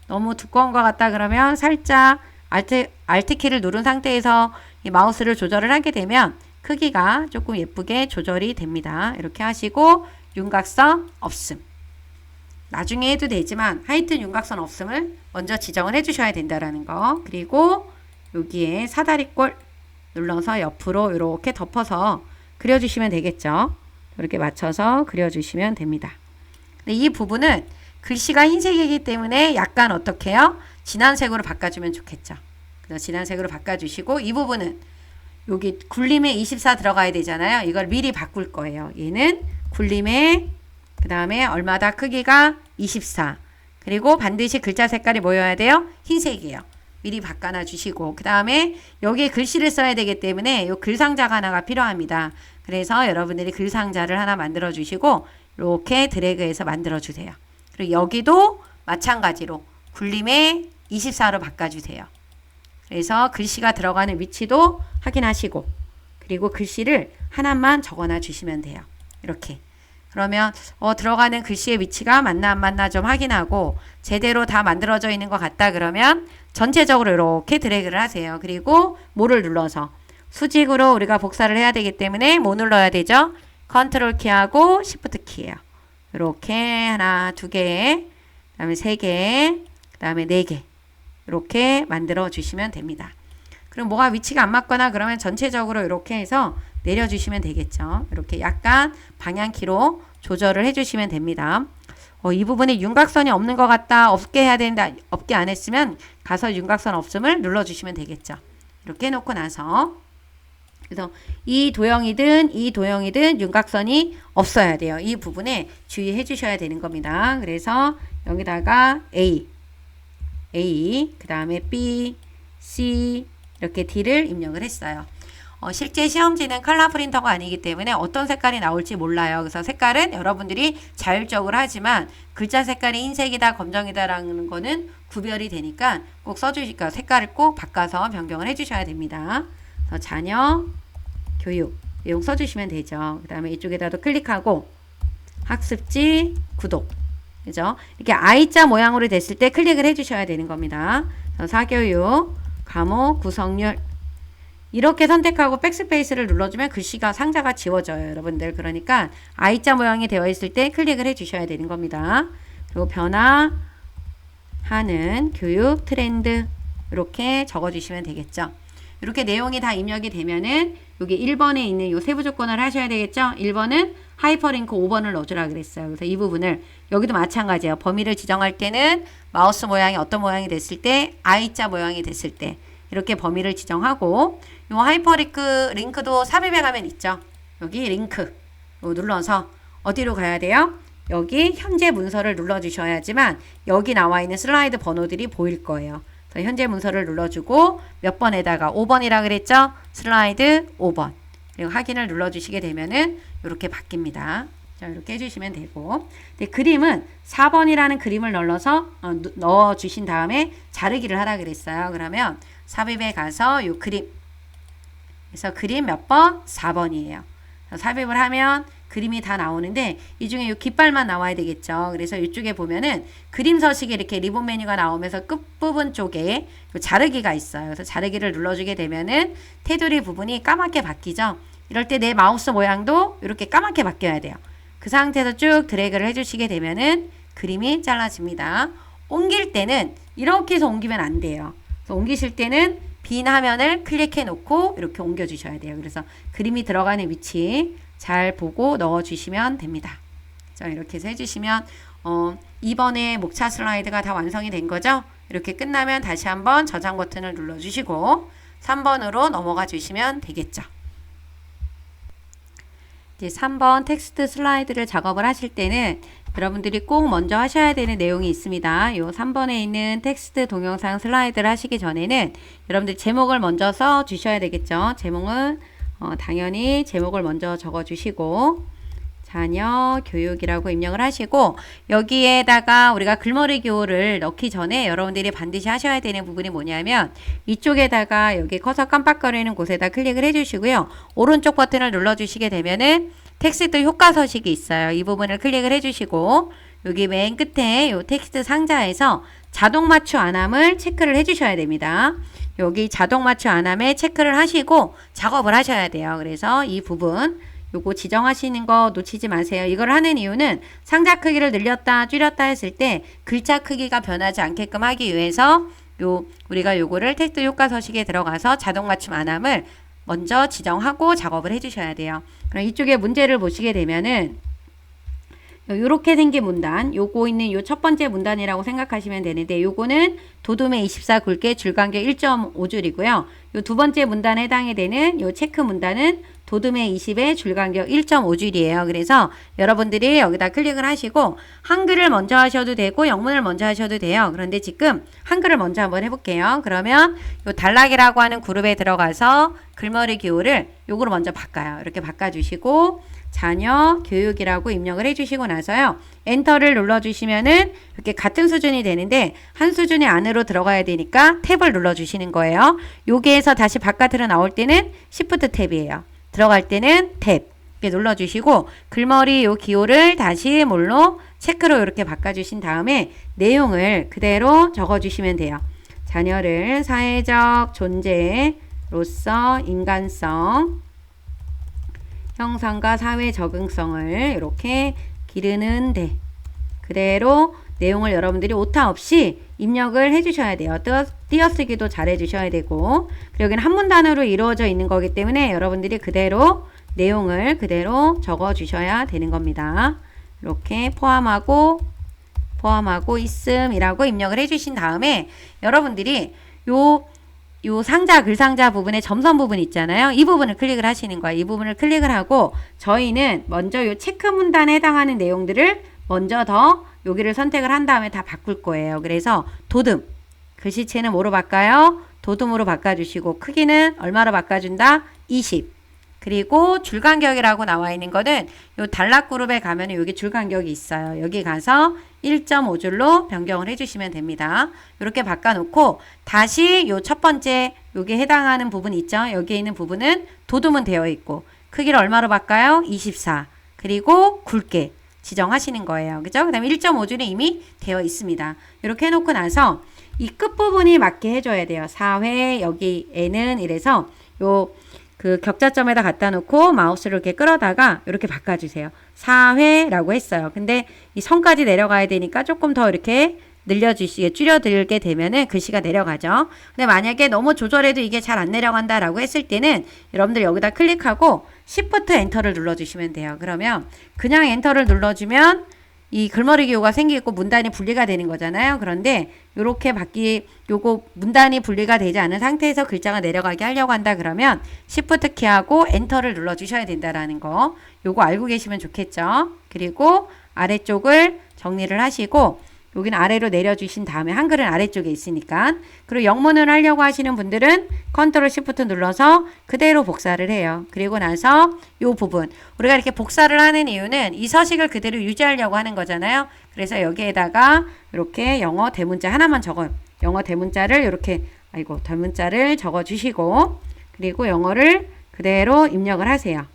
Speaker 1: 너무 두꺼운 것 같다 그러면 살짝 Alt 키를 누른 상태에서 이 마우스를 조절을 하게 되면 크기가 조금 예쁘게 조절이 됩니다. 이렇게 하시고 윤곽선 없음. 나중에 해도 되지만 하여튼 윤곽선 없음을 먼저 지정을 해주셔야 된다라는 거. 그리고 여기에 사다리꼴 눌러서 옆으로 이렇게 덮어서 그려주시면 되겠죠. 이렇게 맞춰서 그려주시면 됩니다. 근데 이 부분은 글씨가 흰색이기 때문에 약간 어떻게 해요? 진한 색으로 바꿔주면 좋겠죠. 그래서 진한 색으로 바꿔주시고, 이 부분은 여기 굴림에 24 들어가야 되잖아요. 이걸 미리 바꿀 거예요. 얘는 굴림에 그 다음에 얼마다 크기가 24. 그리고 반드시 글자 색깔이 뭐여야 돼요? 흰색이에요. 미리 바꿔놔 주시고, 그 다음에 여기에 글씨를 써야 되기 때문에 이 글상자가 하나가 필요합니다. 그래서 여러분들이 글상자를 하나 만들어 주시고 이렇게 드래그해서 만들어 주세요. 그리고 여기도 마찬가지로 굴림에 24로 바꿔주세요. 그래서 글씨가 들어가는 위치도 확인하시고, 그리고 글씨를 하나만 적어놔 주시면 돼요. 이렇게. 그러면 들어가는 글씨의 위치가 맞나 안 맞나 좀 확인하고, 제대로 다 만들어져 있는 것 같다 그러면 전체적으로 이렇게 드래그를 하세요. 그리고 뭐를 눌러서 수직으로 우리가 복사를 해야 되기 때문에 뭐 눌러야 되죠? 컨트롤 키하고 시프트 키예요. 이렇게 하나, 2개, 그 다음에 3개, 그 다음에 4개 이렇게 만들어 주시면 됩니다. 그럼 뭐가 위치가 안 맞거나 그러면 전체적으로 이렇게 해서 내려주시면 되겠죠. 이렇게 약간 방향키로 조절을 해주시면 됩니다. 이 부분에 윤곽선이 없는 것 같다, 없게 해야 된다, 없게 안 했으면 가서 윤곽선 없음을 눌러주시면 되겠죠. 이렇게 해놓고 나서, 그래서 이 도형이든 윤곽선이 없어야 돼요. 이 부분에 주의해 주셔야 되는 겁니다. 그래서 여기다가 A, 그 다음에 B, C, 이렇게 D를 입력을 했어요. 실제 시험지는 컬러 프린터가 아니기 때문에 어떤 색깔이 나올지 몰라요. 그래서 색깔은 여러분들이 자율적으로 하지만 글자 색깔이 흰색이다, 검정이다라는 거는 구별이 되니까 꼭 써주시니까 색깔을 꼭 바꿔서 변경을 해주셔야 됩니다. 그래서 자녀, 교육, 내용 써주시면 되죠. 그 다음에 이쪽에다도 클릭하고 학습지, 구독. 그죠? 이렇게 I자 모양으로 됐을 때 클릭을 해주셔야 되는 겁니다. 사교육, 과목, 구성률. 이렇게 선택하고 백스페이스를 눌러주면 글씨가 상자가 지워져요, 여러분들. 그러니까 I자 모양이 되어 있을 때 클릭을 해주셔야 되는 겁니다. 그리고 변화하는 교육 트렌드 이렇게 적어주시면 되겠죠. 이렇게 내용이 다 입력이 되면은 여기 1번에 있는 요 세부 조건을 하셔야 되겠죠. 1번은 하이퍼링크 5번을 넣어주라 그랬어요. 그래서 이 부분을 여기도 마찬가지예요. 범위를 지정할 때는 마우스 모양이 어떤 모양이 됐을 때, I자 모양이 됐을 때 이렇게 범위를 지정하고, 요 하이퍼링크도 삽입해 가면 있죠. 여기 링크 요 눌러서 어디로 가야 돼요? 여기 현재 문서를 눌러주셔야지만 여기 나와 있는 슬라이드 번호들이 보일 거예요. 그래서 현재 문서를 눌러주고 몇 번에다가 5번이라 그랬죠? 슬라이드 5번. 그리고 확인을 눌러주시게 되면은 이렇게 바뀝니다. 자, 이렇게 해주시면 되고, 근데 그림은 4번이라는 그림을 넣어주신 다음에 자르기를 하라 그랬어요. 그러면 삽입에 가서 이 그림, 그래서 그림 몇 번? 4번이에요. 삽입을 하면 그림이 다 나오는데 이 중에 이 깃발만 나와야 되겠죠. 그래서 이쪽에 보면은 그림 서식에 이렇게 리본 메뉴가 나오면서 끝부분 쪽에 자르기가 있어요. 그래서 자르기를 눌러주게 되면은 테두리 부분이 까맣게 바뀌죠. 이럴 때 내 마우스 모양도 이렇게 까맣게 바뀌어야 돼요. 그 상태에서 쭉 드래그를 해주시게 되면은 그림이 잘라집니다. 옮길 때는 이렇게 해서 옮기면 안 돼요. 그래서 옮기실 때는 빈 화면을 클릭해 놓고 이렇게 옮겨 주셔야 돼요. 그래서 그림이 들어가는 위치 잘 보고 넣어 주시면 됩니다. 자, 이렇게 해서 해주시면 2번의 목차 슬라이드가 다 완성이 된 거죠. 이렇게 끝나면 다시 한번 저장 버튼을 눌러 주시고 3번으로 넘어가 주시면 되겠죠. 이제 3번 텍스트 슬라이드를 작업을 하실 때는 여러분들이 꼭 먼저 하셔야 되는 내용이 있습니다. 요 3번에 있는 텍스트 동영상 슬라이드를 하시기 전에는 여러분들 제목을 먼저 써 주셔야 되겠죠. 제목은 당연히 제목을 먼저 적어 주시고, 자녀 교육이라고 입력을 하시고 여기에다가 우리가 글머리 기호를 넣기 전에 여러분들이 반드시 하셔야 되는 부분이 뭐냐면 이쪽에다가 여기 커서 깜빡거리는 곳에다 클릭을 해주시고요. 오른쪽 버튼을 눌러주시게 되면은 텍스트 효과 서식이 있어요. 이 부분을 클릭을 해주시고 여기 맨 끝에 이 텍스트 상자에서 자동 맞춤 안함을 체크를 해주셔야 됩니다. 여기 자동 맞춤 안함에 체크를 하시고 작업을 하셔야 돼요. 그래서 이 부분 요거 지정하시는 거 놓치지 마세요. 이걸 하는 이유는 상자 크기를 늘렸다 줄였다 했을 때 글자 크기가 변하지 않게끔 하기 위해서 우리가 요거를 텍스트 효과 서식에 들어가서 자동 맞춤 안함을 먼저 지정하고 작업을 해주셔야 돼요. 그럼 이쪽에 문제를 보시게 되면은 요렇게 생긴 문단, 요거 있는 요 첫 번째 문단이라고 생각하시면 되는데 요거는 도둠의 24 굵게 줄간격 1.5줄이고요. 요 두 번째 문단에 해당이 되는 요 체크 문단은 도둠의 20의 줄간격 1.5줄이에요. 그래서 여러분들이 여기다 클릭을 하시고 한글을 먼저 하셔도 되고 영문을 먼저 하셔도 돼요. 그런데 지금 한글을 먼저 한번 해볼게요. 그러면 요 단락이라고 하는 그룹에 들어가서 글머리 기호를 요거로 먼저 바꿔요. 이렇게 바꿔주시고 자녀 교육이라고 입력을 해주시고 나서요. 엔터를 눌러주시면은 이렇게 같은 수준이 되는데 한 수준이 안으로 들어가야 되니까 탭을 눌러주시는 거예요. 여기에서 다시 바깥으로 나올 때는 Shift 탭이에요. 들어갈 때는 탭 이렇게 눌러주시고 글머리 요 기호를 다시 뭘로 체크로 이렇게 바꿔주신 다음에 내용을 그대로 적어주시면 돼요. 자녀를 사회적 존재로서 인간성 형성과 사회 적응성을 이렇게 기르는데 그대로 내용을 여러분들이 오타 없이 입력을 해주셔야 돼요. 띄어쓰기도 잘 해주셔야 되고 그리고 여기는 한 문단으로 이루어져 있는 거기 때문에 여러분들이 그대로 내용을 그대로 적어 주셔야 되는 겁니다. 이렇게 포함하고 있음이라고 입력을 해주신 다음에 여러분들이 요 상자 글상자 부분에 점선 부분 있잖아요. 이 부분을 클릭을 하시는 거예요. 이 부분을 클릭을 하고 저희는 먼저 요 체크 문단에 해당하는 내용들을 먼저 더 여기를 선택을 한 다음에 다 바꿀 거예요. 그래서 도둠 글씨체는 뭐로 바꿔요? 도둠으로 바꿔주시고 크기는 얼마로 바꿔준다? 20 그리고 줄간격이라고 나와 있는 거는 요 단락 그룹에 가면 여기 줄간격이 있어요. 여기 가서 1.5줄로 변경을 해주시면 됩니다. 이렇게 바꿔놓고 다시 요 첫 번째 여기 해당하는 부분 있죠? 여기에 있는 부분은 도둠은 되어 있고 크기를 얼마로 바꿔요? 24 그리고 굵게 지정하시는 거예요. 그죠? 그 다음에 1.5줄이 이미 되어 있습니다. 이렇게 해놓고 나서 이 끝부분이 맞게 해줘야 돼요. 4회 여기에는 이래서 그 격자점에다 갖다 놓고 마우스를 이렇게 끌어다가 이렇게 바꿔주세요. 4회라고 했어요. 근데 이 선까지 내려가야 되니까 조금 더 이렇게 줄여들게 되면은 글씨가 내려가죠. 근데 만약에 너무 조절해도 이게 잘 안 내려간다라고 했을 때는 여러분들 여기다 클릭하고 Shift 엔터를 눌러주시면 돼요. 그러면 그냥 엔터를 눌러주면 이 글머리 기호가 생기고 문단이 분리가 되는 거잖아요. 그런데 요렇게 요거 문단이 분리가 되지 않은 상태에서 글자가 내려가게 하려고 한다 그러면 Shift 키하고 엔터를 눌러주셔야 된다라는 거. 요거 알고 계시면 좋겠죠. 그리고 아래쪽을 정리를 하시고 여기는 아래로 내려주신 다음에 한글은 아래쪽에 있으니까 그리고 영문을 하려고 하시는 분들은 컨트롤 시프트 눌러서 그대로 복사를 해요. 그리고 나서 이 부분 우리가 이렇게 복사를 하는 이유는 이 서식을 그대로 유지하려고 하는 거잖아요. 그래서 여기에다가 이렇게 영어 대문자 하나만 영어 대문자를 이렇게 대문자를 적어 주시고 그리고 영어를 그대로 입력을 하세요.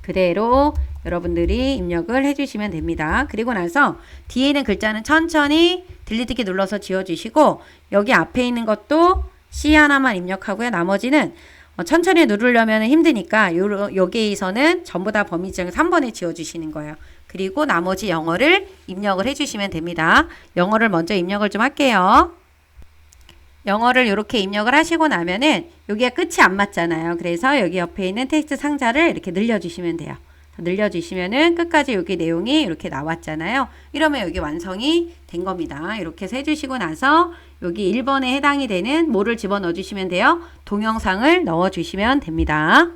Speaker 1: 그대로 여러분들이 입력을 해주시면 됩니다. 그리고 나서 뒤에 있는 글자는 천천히 딜리트키 눌러서 지워주시고 여기 앞에 있는 것도 C 하나만 입력하고요. 나머지는 천천히 누르려면 힘드니까 여기에서는 전부 다 범위 지정 3번에 지워주시는 거예요. 그리고 나머지 영어를 입력을 해주시면 됩니다. 영어를 먼저 입력을 좀 할게요. 영어를 이렇게 입력을 하시고 나면은 여기가 끝이 안 맞잖아요. 그래서 여기 옆에 있는 텍스트 상자를 이렇게 늘려주시면 돼요. 늘려주시면은 끝까지 여기 내용이 이렇게 나왔잖아요. 이러면 여기 완성이 된 겁니다. 이렇게 해서 해주시고 나서 여기 1번에 해당이 되는 뭐를 집어넣어 주시면 돼요? 동영상을 넣어 주시면 됩니다.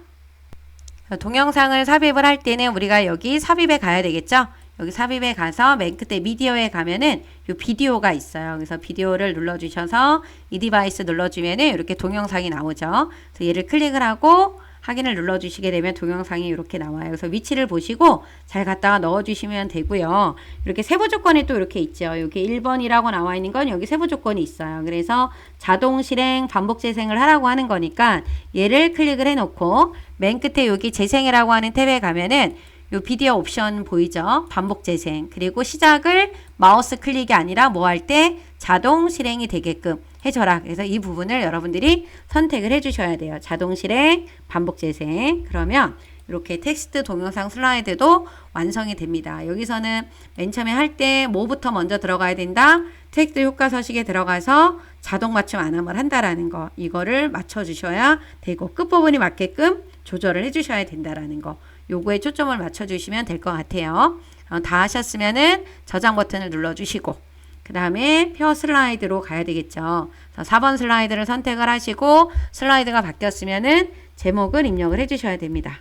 Speaker 1: 동영상을 삽입을 할 때는 우리가 여기 삽입에 가야 되겠죠? 여기 삽입에 가서 맨 끝에 미디어에 가면은 요 비디오가 있어요. 그래서 비디오를 눌러주셔서 이 디바이스 눌러주면은 이렇게 동영상이 나오죠. 그래서 얘를 클릭을 하고 확인을 눌러주시게 되면 동영상이 이렇게 나와요. 그래서 위치를 보시고 잘 갖다가 넣어주시면 되고요. 이렇게 세부 조건이 또 이렇게 있죠. 여기 1번이라고 나와 있는 건 여기 세부 조건이 있어요. 그래서 자동 실행, 반복 재생을 하라고 하는 거니까 얘를 클릭을 해놓고 맨 끝에 여기 재생이라고 하는 탭에 가면은 요 비디오 옵션 보이죠? 반복 재생. 그리고 시작을 마우스 클릭이 아니라 뭐 할 때 자동 실행이 되게끔 해줘라. 그래서 이 부분을 여러분들이 선택을 해주셔야 돼요. 자동 실행, 반복 재생. 그러면 이렇게 텍스트 동영상 슬라이드도 완성이 됩니다. 여기서는 맨 처음에 할 때 뭐부터 먼저 들어가야 된다? 텍스트 효과 서식에 들어가서 자동 맞춤 안함을 한다라는 거. 이거를 맞춰주셔야 되고 끝부분이 맞게끔 조절을 해주셔야 된다라는 거. 요거에 초점을 맞춰주시면 될 것 같아요. 다 하셨으면은 저장 버튼을 눌러주시고 그 다음에 표 슬라이드로 가야 되겠죠. 4번 슬라이드를 선택을 하시고 슬라이드가 바뀌었으면은 제목을 입력을 해주셔야 됩니다.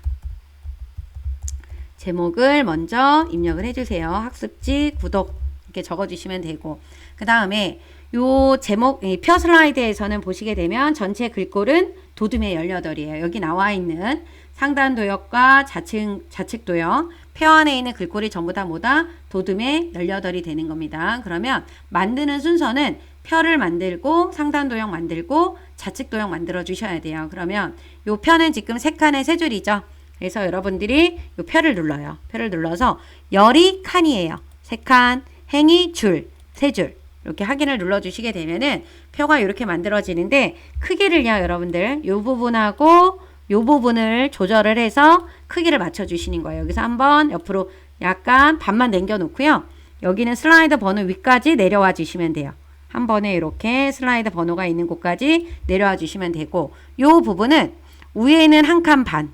Speaker 1: 제목을 먼저 입력을 해주세요. 학습지 구독 이렇게 적어주시면 되고 그 다음에 요 제목 표 슬라이드에서는 보시게 되면 전체 글꼴은 도둠의 18이에요. 여기 나와 있는 상단 도형과 좌측 도형 표 안에 있는 글꼴이 전부 다 뭐다? 도둠의 18이 되는 겁니다. 그러면 만드는 순서는 표를 만들고 상단 도형 만들고 좌측 도형 만들어 주셔야 돼요. 그러면 요 표는 지금 3칸에 3줄이죠. 그래서 여러분들이 요 표를 눌러요. 표를 눌러서 열이 칸이에요. 3칸, 행이 줄, 3줄. 이렇게 확인을 눌러주시게 되면은 표가 이렇게 만들어지는데 크기를요 여러분들 요 부분하고 요 부분을 조절을 해서 크기를 맞춰주시는 거예요. 여기서 한번 옆으로 약간 반만 남겨 놓고요. 여기는 슬라이드 번호 위까지 내려와 주시면 돼요. 한 번에 이렇게 슬라이드 번호가 있는 곳까지 내려와 주시면 되고 요 부분은 위에는 1칸 반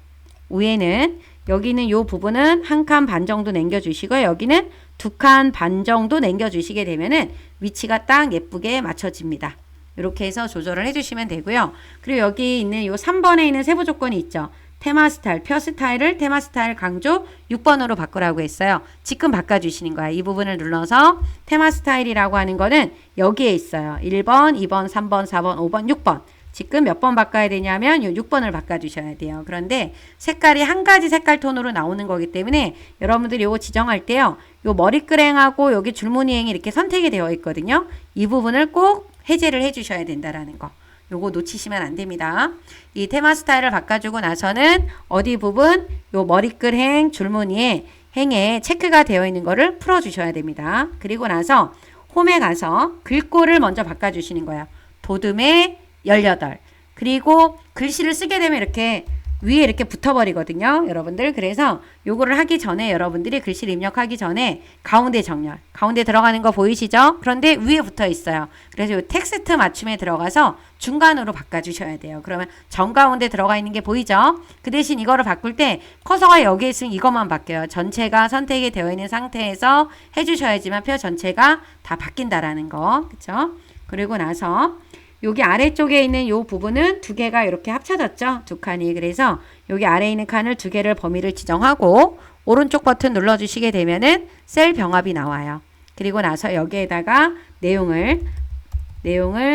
Speaker 1: 위에는 여기는 요 부분은 1칸 반 정도 남겨주시고 여기는 2칸 반 정도 남겨주시게 되면은 위치가 딱 예쁘게 맞춰집니다. 이렇게 해서 조절을 해주시면 되고요. 그리고 여기 있는 요 3번에 있는 세부 조건이 있죠. 테마 스타일, 표 스타일을 테마 스타일 강조 6번으로 바꾸라고 했어요. 지금 바꿔주시는 거야. 이 부분을 눌러서 테마 스타일이라고 하는 거는 여기에 있어요. 1번, 2번, 3번, 4번, 5번, 6번. 지금 몇 번 바꿔야 되냐면 요 6번을 바꿔주셔야 돼요. 그런데 색깔이 한 가지 색깔 톤으로 나오는 거기 때문에 여러분들이 요거 지정할 때요. 요 머리끄랭하고 여기 줄무늬행이 이렇게 선택이 되어 있거든요. 이 부분을 꼭 해제를 해주셔야 된다라는 거. 요거 놓치시면 안 됩니다. 이 테마 스타일을 바꿔주고 나서는 어디 부분 요 머리끌행 줄무늬에 행에 체크가 되어 있는 거를 풀어주셔야 됩니다. 그리고 나서 홈에 가서 글꼴을 먼저 바꿔주시는 거예요. 도둠의 18. 그리고 글씨를 쓰게 되면 이렇게 위에 이렇게 붙어버리거든요. 여러분들. 그래서 요거를 하기 전에 여러분들이 글씨를 입력하기 전에 가운데 정렬. 가운데 들어가는 거 보이시죠? 그런데 위에 붙어 있어요. 그래서 요 텍스트 맞춤에 들어가서 중간으로 바꿔주셔야 돼요. 그러면 정가운데 들어가 있는 게 보이죠? 그 대신 이거를 바꿀 때 커서가 여기에 있으면 이것만 바뀌어요. 전체가 선택이 되어 있는 상태에서 해주셔야지만 표 전체가 다 바뀐다라는 거. 그쵸? 그리고 나서 여기 아래쪽에 있는 요 부분은 2개가 이렇게 합쳐졌죠. 2칸이. 그래서 여기 아래에 있는 칸을 2개를 범위를 지정하고 오른쪽 버튼 눌러주시게 되면은 셀 병합이 나와요. 그리고 나서 여기에다가 내용을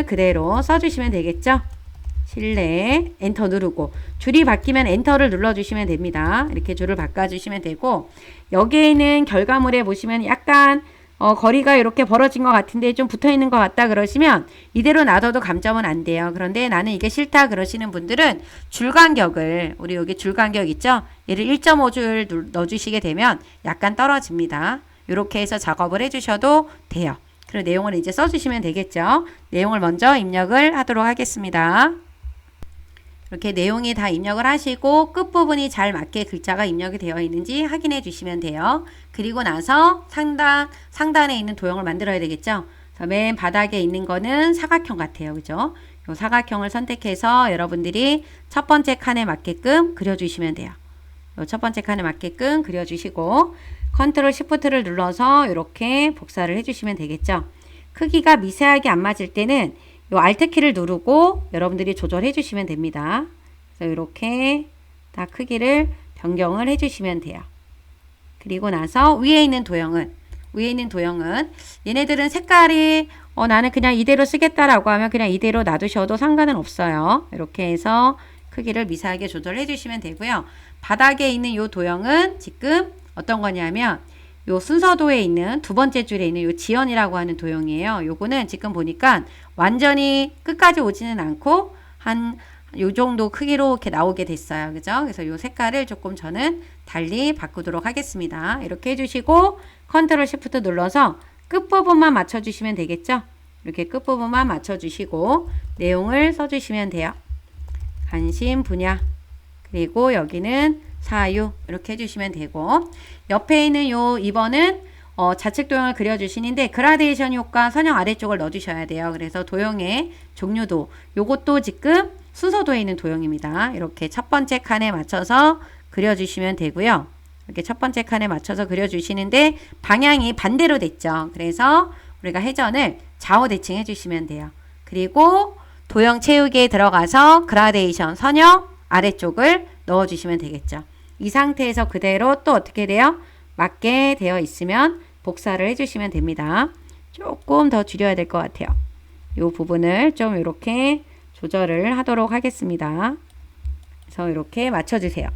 Speaker 1: 그대로 써주시면 되겠죠. 실내 엔터 누르고 줄이 바뀌면 엔터를 눌러주시면 됩니다. 이렇게 줄을 바꿔주시면 되고 여기에 있는 결과물에 보시면 약간 거리가 이렇게 벌어진 것 같은데 좀 붙어 있는 것 같다 그러시면 이대로 놔둬도 감점은 안 돼요. 그런데 나는 이게 싫다 그러시는 분들은 줄 간격을 우리 여기 줄 간격 있죠? 얘를 1.5줄 넣어주시게 되면 약간 떨어집니다. 이렇게 해서 작업을 해주셔도 돼요. 그리고 내용을 이제 써주시면 되겠죠? 내용을 먼저 입력을 하도록 하겠습니다. 이렇게 내용이 다 입력을 하시고 끝부분이 잘 맞게 글자가 입력이 되어 있는지 확인해 주시면 돼요. 그리고 나서 상단에 있는 도형을 만들어야 되겠죠. 맨 바닥에 있는 거는 사각형 같아요. 그죠? 이 사각형을 선택해서 여러분들이 첫 번째 칸에 맞게끔 그려주시면 돼요. 이 첫 번째 칸에 맞게끔 그려주시고 컨트롤 시프트를 눌러서 이렇게 복사를 해주시면 되겠죠. 크기가 미세하게 안 맞을 때는 요 Alt키를 누르고 여러분들이 조절해 주시면 됩니다. 그래서 이렇게 다 크기를 변경을 해 주시면 돼요. 그리고 나서 위에 있는 도형은 얘네들은 색깔이 나는 그냥 이대로 쓰겠다라고 하면 그냥 이대로 놔두셔도 상관은 없어요. 이렇게 해서 크기를 미세하게 조절해 주시면 되고요. 바닥에 있는 요 도형은 지금 어떤 거냐면 요 순서도에 있는 두 번째 줄에 있는 요 지연이라고 하는 도형이에요. 요거는 지금 보니까 완전히 끝까지 오지는 않고 한 요 정도 크기로 이렇게 나오게 됐어요. 그죠? 그래서 요 색깔을 조금 저는 달리 바꾸도록 하겠습니다. 이렇게 해주시고 컨트롤 시프트 눌러서 끝부분만 맞춰주시면 되겠죠? 이렇게 끝부분만 맞춰주시고 내용을 써주시면 돼요. 관심, 분야, 그리고 여기는 사유 이렇게 해주시면 되고 옆에 있는 요 2번은 좌측 도형을 그려주시는데 그라데이션 효과 선형 아래쪽을 넣어주셔야 돼요. 그래서 도형의 종류도 요것도 지금 순서도에 있는 도형입니다. 이렇게 첫 번째 칸에 맞춰서 그려주시면 되고요. 이렇게 첫 번째 칸에 맞춰서 그려주시는데 방향이 반대로 됐죠. 그래서 우리가 회전을 좌우 대칭 해주시면 돼요. 그리고 도형 채우기에 들어가서 그라데이션 선형 아래쪽을 넣어주시면 되겠죠. 이 상태에서 그대로 또 어떻게 돼요? 맞게 되어 있으면 복사를 해주시면 됩니다. 조금 더 줄여야 될 것 같아요. 이 부분을 좀 이렇게 조절을 하도록 하겠습니다. 그래서 이렇게 맞춰주세요.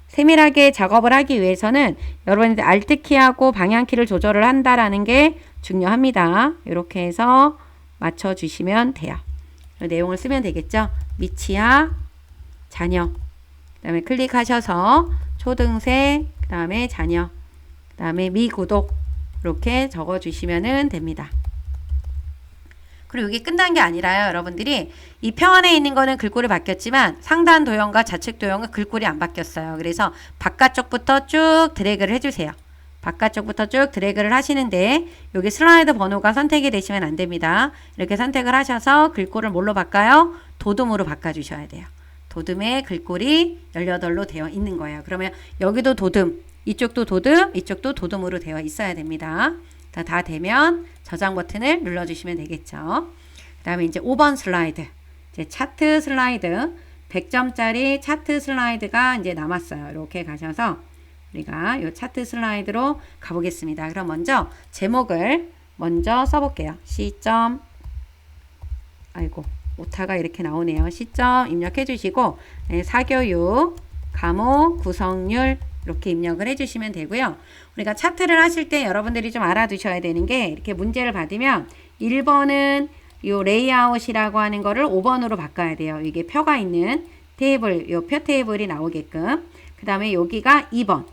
Speaker 1: 세밀하게 작업을 하기 위해서는 여러분들 Alt키하고 방향키를 조절을 한다라는 게 중요합니다. 이렇게 해서 맞춰주시면 돼요. 내용을 쓰면 되겠죠. 미치야, 자녀, 그 다음에 클릭하셔서 초등생, 그 다음에 자녀, 그 다음에 미구독 이렇게 적어주시면 됩니다. 그리고 이게 끝난 게 아니라요. 여러분들이 이 표 안에 있는 거는 글꼴이 바뀌었지만 상단 도형과 좌측 도형은 글꼴이 안 바뀌었어요. 그래서 바깥쪽부터 쭉 드래그를 해주세요. 바깥쪽부터 쭉 드래그를 하시는데 여기 슬라이드 번호가 선택이 되시면 안 됩니다. 이렇게 선택을 하셔서 글꼴을 뭘로 바꿔요? 도둠으로 바꿔주셔야 돼요. 도둠에 글꼴이 18로 되어 있는 거예요. 그러면 여기도 도둠, 이쪽도 도둠, 이쪽도 도둠으로 되어 있어야 됩니다. 다 되면 저장 버튼을 눌러주시면 되겠죠. 그 다음에 이제 5번 슬라이드. 이제 차트 슬라이드. 100점짜리 차트 슬라이드가 이제 남았어요. 이렇게 가셔서 우리가 이 차트 슬라이드로 가보겠습니다. 그럼 먼저 제목을 먼저 써볼게요. 시점. 아이고, 오타가 이렇게 나오네요. 시점 입력해 주시고, 네, 사교육, 과목, 구성률, 이렇게 입력을 해주시면 되고요. 우리가 차트를 하실 때 여러분들이 좀 알아두셔야 되는 게 이렇게 문제를 받으면 1번은 요 레이아웃이라고 하는 거를 5번으로 바꿔야 돼요. 이게 표가 있는 테이블, 요 표 테이블이 나오게끔. 그 다음에 여기가 2번.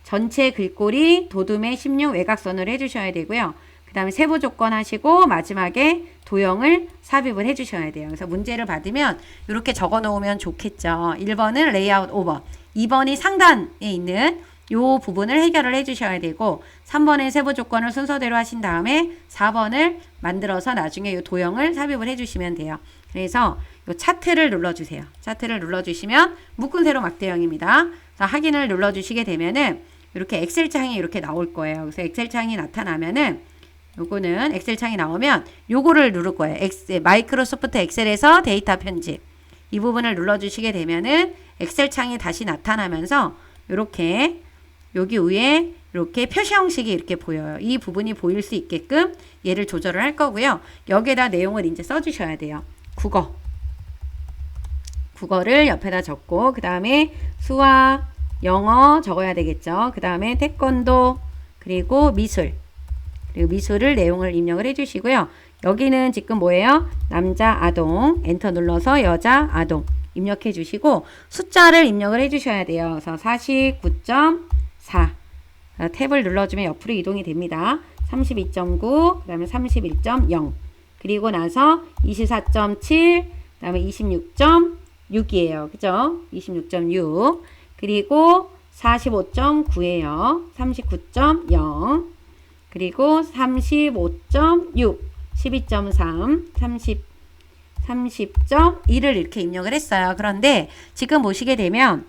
Speaker 1: 전체 글꼴이 도둠의 16 외곽선으로 해주셔야 되고요. 그 다음에 세부 조건 하시고 마지막에 도형을 삽입을 해주셔야 돼요. 그래서 문제를 받으면 이렇게 적어 놓으면 좋겠죠. 1번은 레이아웃 5번. 2번이 상단에 있는 요 부분을 해결을 해주셔야 되고 3번의 세부 조건을 순서대로 하신 다음에 4번을 만들어서 나중에 요 도형을 삽입을 해주시면 돼요. 그래서 요 차트를 눌러주세요. 차트를 눌러주시면 묶은 세로 막대형입니다. 그래서 확인을 눌러주시게 되면은 이렇게 엑셀 창이 이렇게 나올 거예요. 그래서 엑셀 창이 나타나면은 요거는 엑셀 창이 나오면 요거를 누를 거예요. 마이크로소프트 엑셀에서 데이터 편집. 이 부분을 눌러주시게 되면은 엑셀 창이 다시 나타나면서 이렇게 여기 위에 이렇게 표시 형식이 이렇게 보여요. 이 부분이 보일 수 있게끔 얘를 조절을 할 거고요. 여기에다 내용을 이제 써주셔야 돼요. 국어를 옆에다 적고 그 다음에 수학, 영어 적어야 되겠죠. 그 다음에 태권도 그리고 미술 그리고 미술을 내용을 입력을 해주시고요. 여기는 지금 뭐예요? 남자 아동 엔터 눌러서 여자 아동 입력해 주시고 숫자를 입력을 해 주셔야 돼요. 그래서 49.4 탭을 눌러주면 옆으로 이동이 됩니다. 32.9 그 다음에 31.0 그리고 나서 24.7 그 다음에 26.6이에요. 그죠? 26.6 그리고 45.9예요. 39.0 그리고 35.6 12.3 30.1을 이렇게 입력을 했어요. 그런데 지금 보시게 되면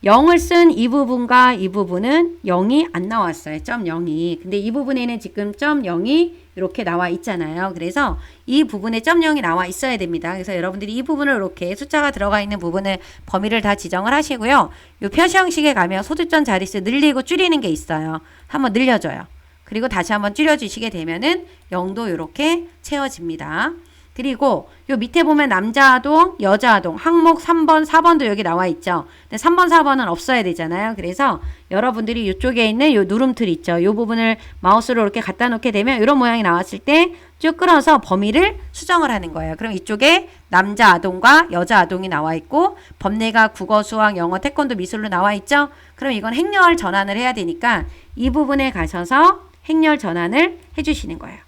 Speaker 1: 0을 쓴 이 부분과 이 부분은 0이 안 나왔어요. 0.0이. 근데 이 부분에는 지금 0.0이 이렇게 나와 있잖아요. 그래서 이 부분에 0.0이 나와 있어야 됩니다. 그래서 여러분들이 이 부분을 이렇게 숫자가 들어가 있는 부분을 범위를 다 지정을 하시고요. 이 표시 형식에 가면 소수점 자릿수 늘리고 줄이는 게 있어요. 한번 늘려줘요. 그리고 다시 한번 줄여주시게 되면은 0도 이렇게 채워집니다. 그리고 요 밑에 보면 남자 아동, 여자 아동, 항목 3번, 4번도 여기 나와 있죠. 근데 3번, 4번은 없어야 되잖아요. 그래서 여러분들이 이쪽에 있는 요 누름틀 있죠. 요 부분을 마우스로 이렇게 갖다 놓게 되면 이런 모양이 나왔을 때 쭉 끌어서 범위를 수정을 하는 거예요. 그럼 이쪽에 남자 아동과 여자 아동이 나와 있고 법례가 국어, 수학, 영어, 태권도, 미술로 나와 있죠. 그럼 이건 행렬 전환을 해야 되니까 이 부분에 가셔서 행렬 전환을 해주시는 거예요.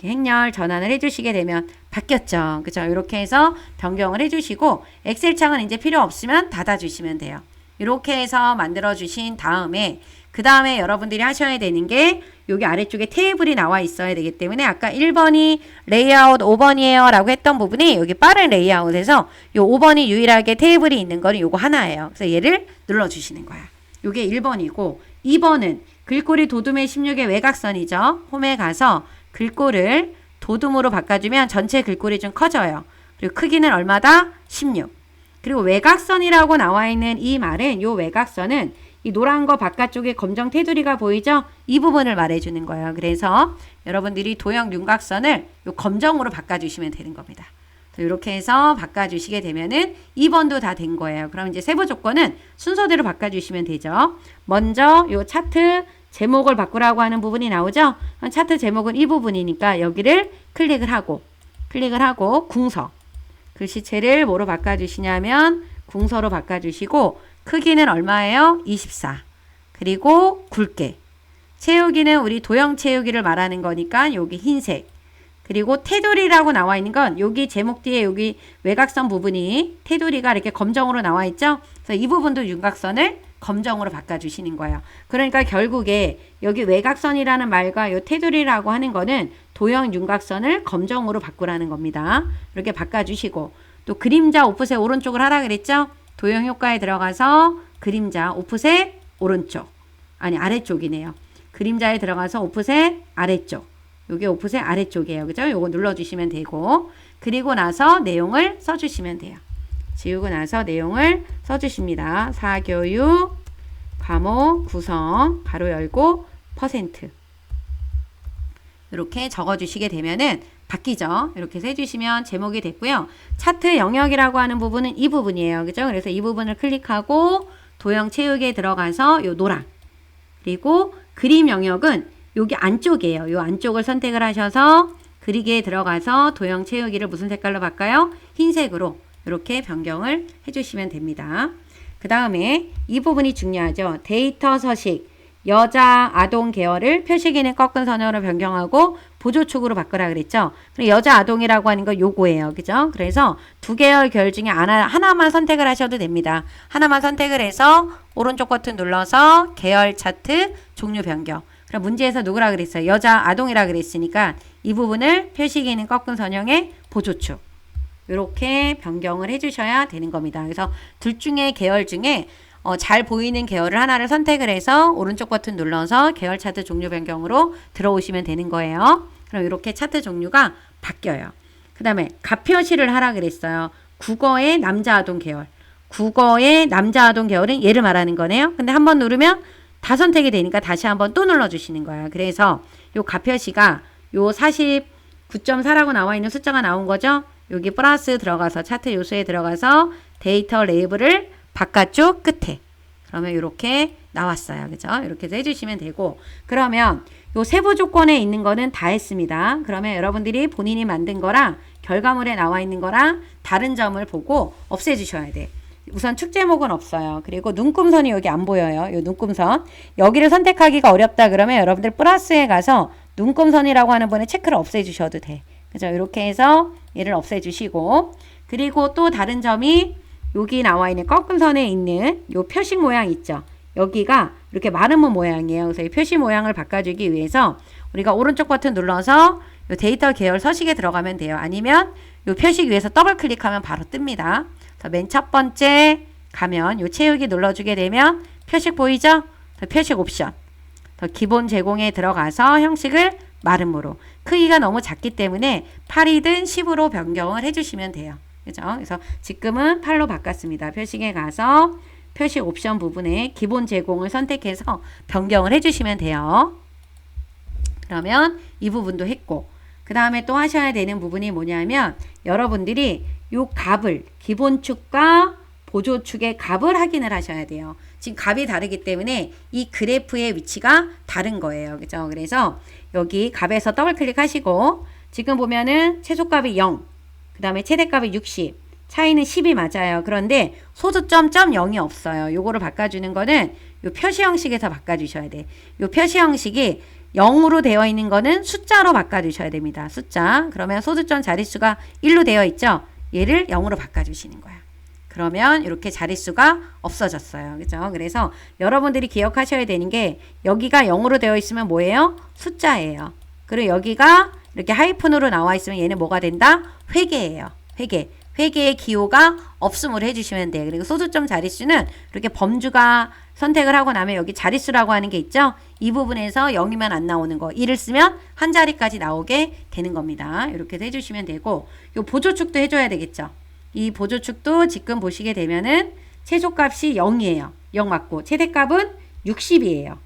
Speaker 1: 행렬 전환을 해주시게 되면 바뀌었죠. 그죠? 이렇게 해서 변경을 해주시고 엑셀 창은 이제 필요 없으면 닫아주시면 돼요. 이렇게 해서 만들어 주신 다음에 그 다음에 여러분들이 하셔야 되는 게 여기 아래쪽에 테이블이 나와 있어야 되기 때문에 아까 1번이 레이아웃 5번이에요 라고 했던 부분이 여기 빠른 레이아웃에서 요 5번이 유일하게 테이블이 있는 거는 요거 하나예요. 그래서 얘를 눌러주시는 거야. 요게 1번이고 2번은 글꼴이 도둠의 16의 외곽선이죠. 홈에 가서 글꼴을 도둠으로 바꿔주면 전체 글꼴이 좀 커져요. 그리고 크기는 얼마다? 16. 그리고 외곽선이라고 나와 있는 이 말은 요 외곽선은 이 노란 거 바깥쪽에 검정 테두리가 보이죠? 이 부분을 말해주는 거예요. 그래서 여러분들이 도형 윤곽선을 요 검정으로 바꿔주시면 되는 겁니다. 이렇게 해서 바꿔주시게 되면은 2번도 다 된 거예요. 그럼 이제 세부 조건은 순서대로 바꿔주시면 되죠. 먼저 요 차트 제목을 바꾸라고 하는 부분이 나오죠? 차트 제목은 이 부분이니까 여기를 클릭을 하고 궁서. 글씨체를 뭐로 바꿔주시냐면 궁서로 바꿔주시고 크기는 얼마예요? 24. 그리고 굵게. 채우기는 우리 도형 채우기를 말하는 거니까 여기 흰색. 그리고 테두리라고 나와 있는 건 여기 제목 뒤에 여기 외곽선 부분이 테두리가 이렇게 검정으로 나와 있죠? 그래서 이 부분도 윤곽선을 검정으로 바꿔주시는 거예요. 그러니까 결국에 여기 외곽선이라는 말과 요 테두리라고 하는 거는 도형 윤곽선을 검정으로 바꾸라는 겁니다. 이렇게 바꿔주시고 또 그림자 오프셋 오른쪽을 하라 그랬죠? 도형 효과에 들어가서 그림자 오프셋 오른쪽 아니 아래쪽이네요. 그림자에 들어가서 오프셋 아래쪽 요게 오프셋 아래쪽이에요. 그죠? 요거 눌러주시면 되고 그리고 나서 내용을 써주시면 돼요. 지우고 나서 내용을 써주십니다. 사교육 과목 구성 가로 열고 %. 이렇게 적어주시게 되면은 바뀌죠. 이렇게 해서 해주시면 제목이 됐고요. 차트 영역이라고 하는 부분은 이 부분이에요. 그죠? 그래서 이 부분을 클릭하고 도형 채우기에 들어가서 요 노랑 그리고 그림 영역은 여기 안쪽이에요. 요 안쪽을 선택을 하셔서 그리기에 들어가서 도형 채우기를 무슨 색깔로 바꿔요? 흰색으로 이렇게 변경을 해주시면 됩니다. 그 다음에 이 부분이 중요하죠. 데이터 서식 여자 아동 계열을 표시기는 꺾은 선으로 변경하고 보조축으로 바꾸라 그랬죠. 그리고 여자 아동이라고 하는 거 요거예요. 그죠? 그래서 두 계열 중에 하나만 선택을 하셔도 됩니다. 하나만 선택을 해서 오른쪽 버튼 눌러서 계열 차트 종류 변경. 그럼 문제에서 누구라 그랬어요? 여자 아동이라 그랬으니까 이 부분을 표시기는 꺾은 선형의 보조축. 이렇게 변경을 해주셔야 되는 겁니다. 그래서 둘 중에 계열 중에 잘 보이는 계열을 하나를 선택을 해서 오른쪽 버튼 눌러서 계열 차트 종류 변경으로 들어오시면 되는 거예요. 그럼 이렇게 차트 종류가 바뀌어요. 그 다음에 가표시를 하라 그랬어요. 국어의 남자 아동 계열. 국어의 남자 아동 계열은 얘를 말하는 거네요. 근데 한번 누르면 다 선택이 되니까 다시 한번 또 눌러주시는 거야. 그래서 요 가표시가 요 49.4라고 나와 있는 숫자가 나온 거죠. 여기 플러스 들어가서 차트 요소에 들어가서 데이터 레이블을 바깥쪽 끝에 그러면 이렇게 나왔어요. 그죠? 이렇게 해서 해주시면 되고 그러면 요 세부 조건에 있는 거는 다 했습니다. 그러면 여러분들이 본인이 만든 거랑 결과물에 나와 있는 거랑 다른 점을 보고 없애주셔야 돼. 우선 축 제목은 없어요. 그리고 눈금선이 여기 안 보여요. 요 눈금선. 여기를 선택하기가 어렵다 그러면 여러분들 플러스에 가서 눈금선이라고 하는 분에 체크를 없애주셔도 돼. 그죠? 이렇게 해서 얘를 없애주시고 그리고 또 다른 점이 여기 나와 있는 꺾은 선에 있는 요 표식 모양 있죠? 여기가 이렇게 마름모 모양이에요. 그래서 이 표시 모양을 바꿔주기 위해서 우리가 오른쪽 버튼 눌러서 요 데이터 계열 서식에 들어가면 돼요. 아니면 요 표식 위에서 더블 클릭하면 바로 뜹니다. 맨 첫 번째 가면 요 채우기 눌러주게 되면 표식 보이죠? 표식 옵션. 기본 제공에 들어가서 형식을 마름모로. 크기가 너무 작기 때문에 8이든 10으로 변경을 해주시면 돼요. 그죠? 그래서 지금은 8로 바꿨습니다. 표식에 가서 표식 옵션 부분에 기본 제공을 선택해서 변경을 해주시면 돼요. 그러면 이 부분도 했고 그 다음에 또 하셔야 되는 부분이 뭐냐면 여러분들이 요 값을 기본축과 보조축의 값을 확인을 하셔야 돼요. 지금 값이 다르기 때문에 이 그래프의 위치가 다른 거예요. 그죠? 그래서 여기 값에서 더블 클릭하시고 지금 보면은 최소값이 0, 그 다음에 최대값이 60, 차이는 10이 맞아요. 그런데 소수점 0이 없어요. 요거를 바꿔주는 거는 요 표시 형식에서 바꿔주셔야 돼. 요 표시 형식이 0으로 되어 있는 거는 숫자로 바꿔주셔야 됩니다. 숫자. 그러면 소수점 자릿수가 1로 되어 있죠? 얘를 0으로 바꿔주시는 거야. 그러면 이렇게 자릿수가 없어졌어요. 그죠? 그래서 여러분들이 기억하셔야 되는 게 여기가 0으로 되어 있으면 뭐예요? 숫자예요. 그리고 여기가 이렇게 하이픈으로 나와 있으면 얘는 뭐가 된다? 회계예요. 회계. 회계의 기호가 없음으로 해주시면 돼요. 그리고 소수점 자릿수는 이렇게 범주가 선택을 하고 나면 여기 자릿수라고 하는 게 있죠. 이 부분에서 0이면 안 나오는 거. 1을 쓰면 한 자리까지 나오게 되는 겁니다. 이렇게 해주시면 되고 요 보조축도 해줘야 되겠죠. 이 보조축도 지금 보시게 되면은 최소값이 0이에요. 0 맞고 최대값은 60이에요.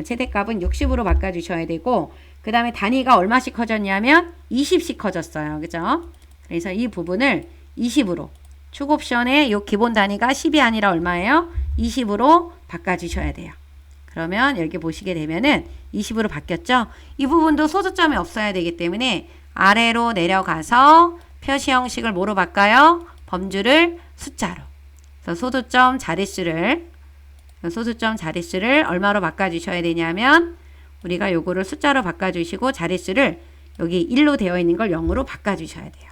Speaker 1: 최대값은 60으로 바꿔주셔야 되고 그 다음에 단위가 얼마씩 커졌냐면 20씩 커졌어요. 그죠? 그래서 이 부분을 20으로 축 옵션의 요 기본 단위가 10이 아니라 얼마예요? 20으로 바꿔주셔야 돼요. 그러면 여기 보시게 되면은 20으로 바뀌었죠? 이 부분도 소수점이 없어야 되기 때문에 아래로 내려가서 표시 형식을 뭐로 바꿔요? 범주를 숫자로. 그래서 소수점 자릿수를 얼마로 바꿔주셔야 되냐면 우리가 요거를 숫자로 바꿔주시고 자릿수를 여기 1로 되어 있는 걸 0으로 바꿔주셔야 돼요.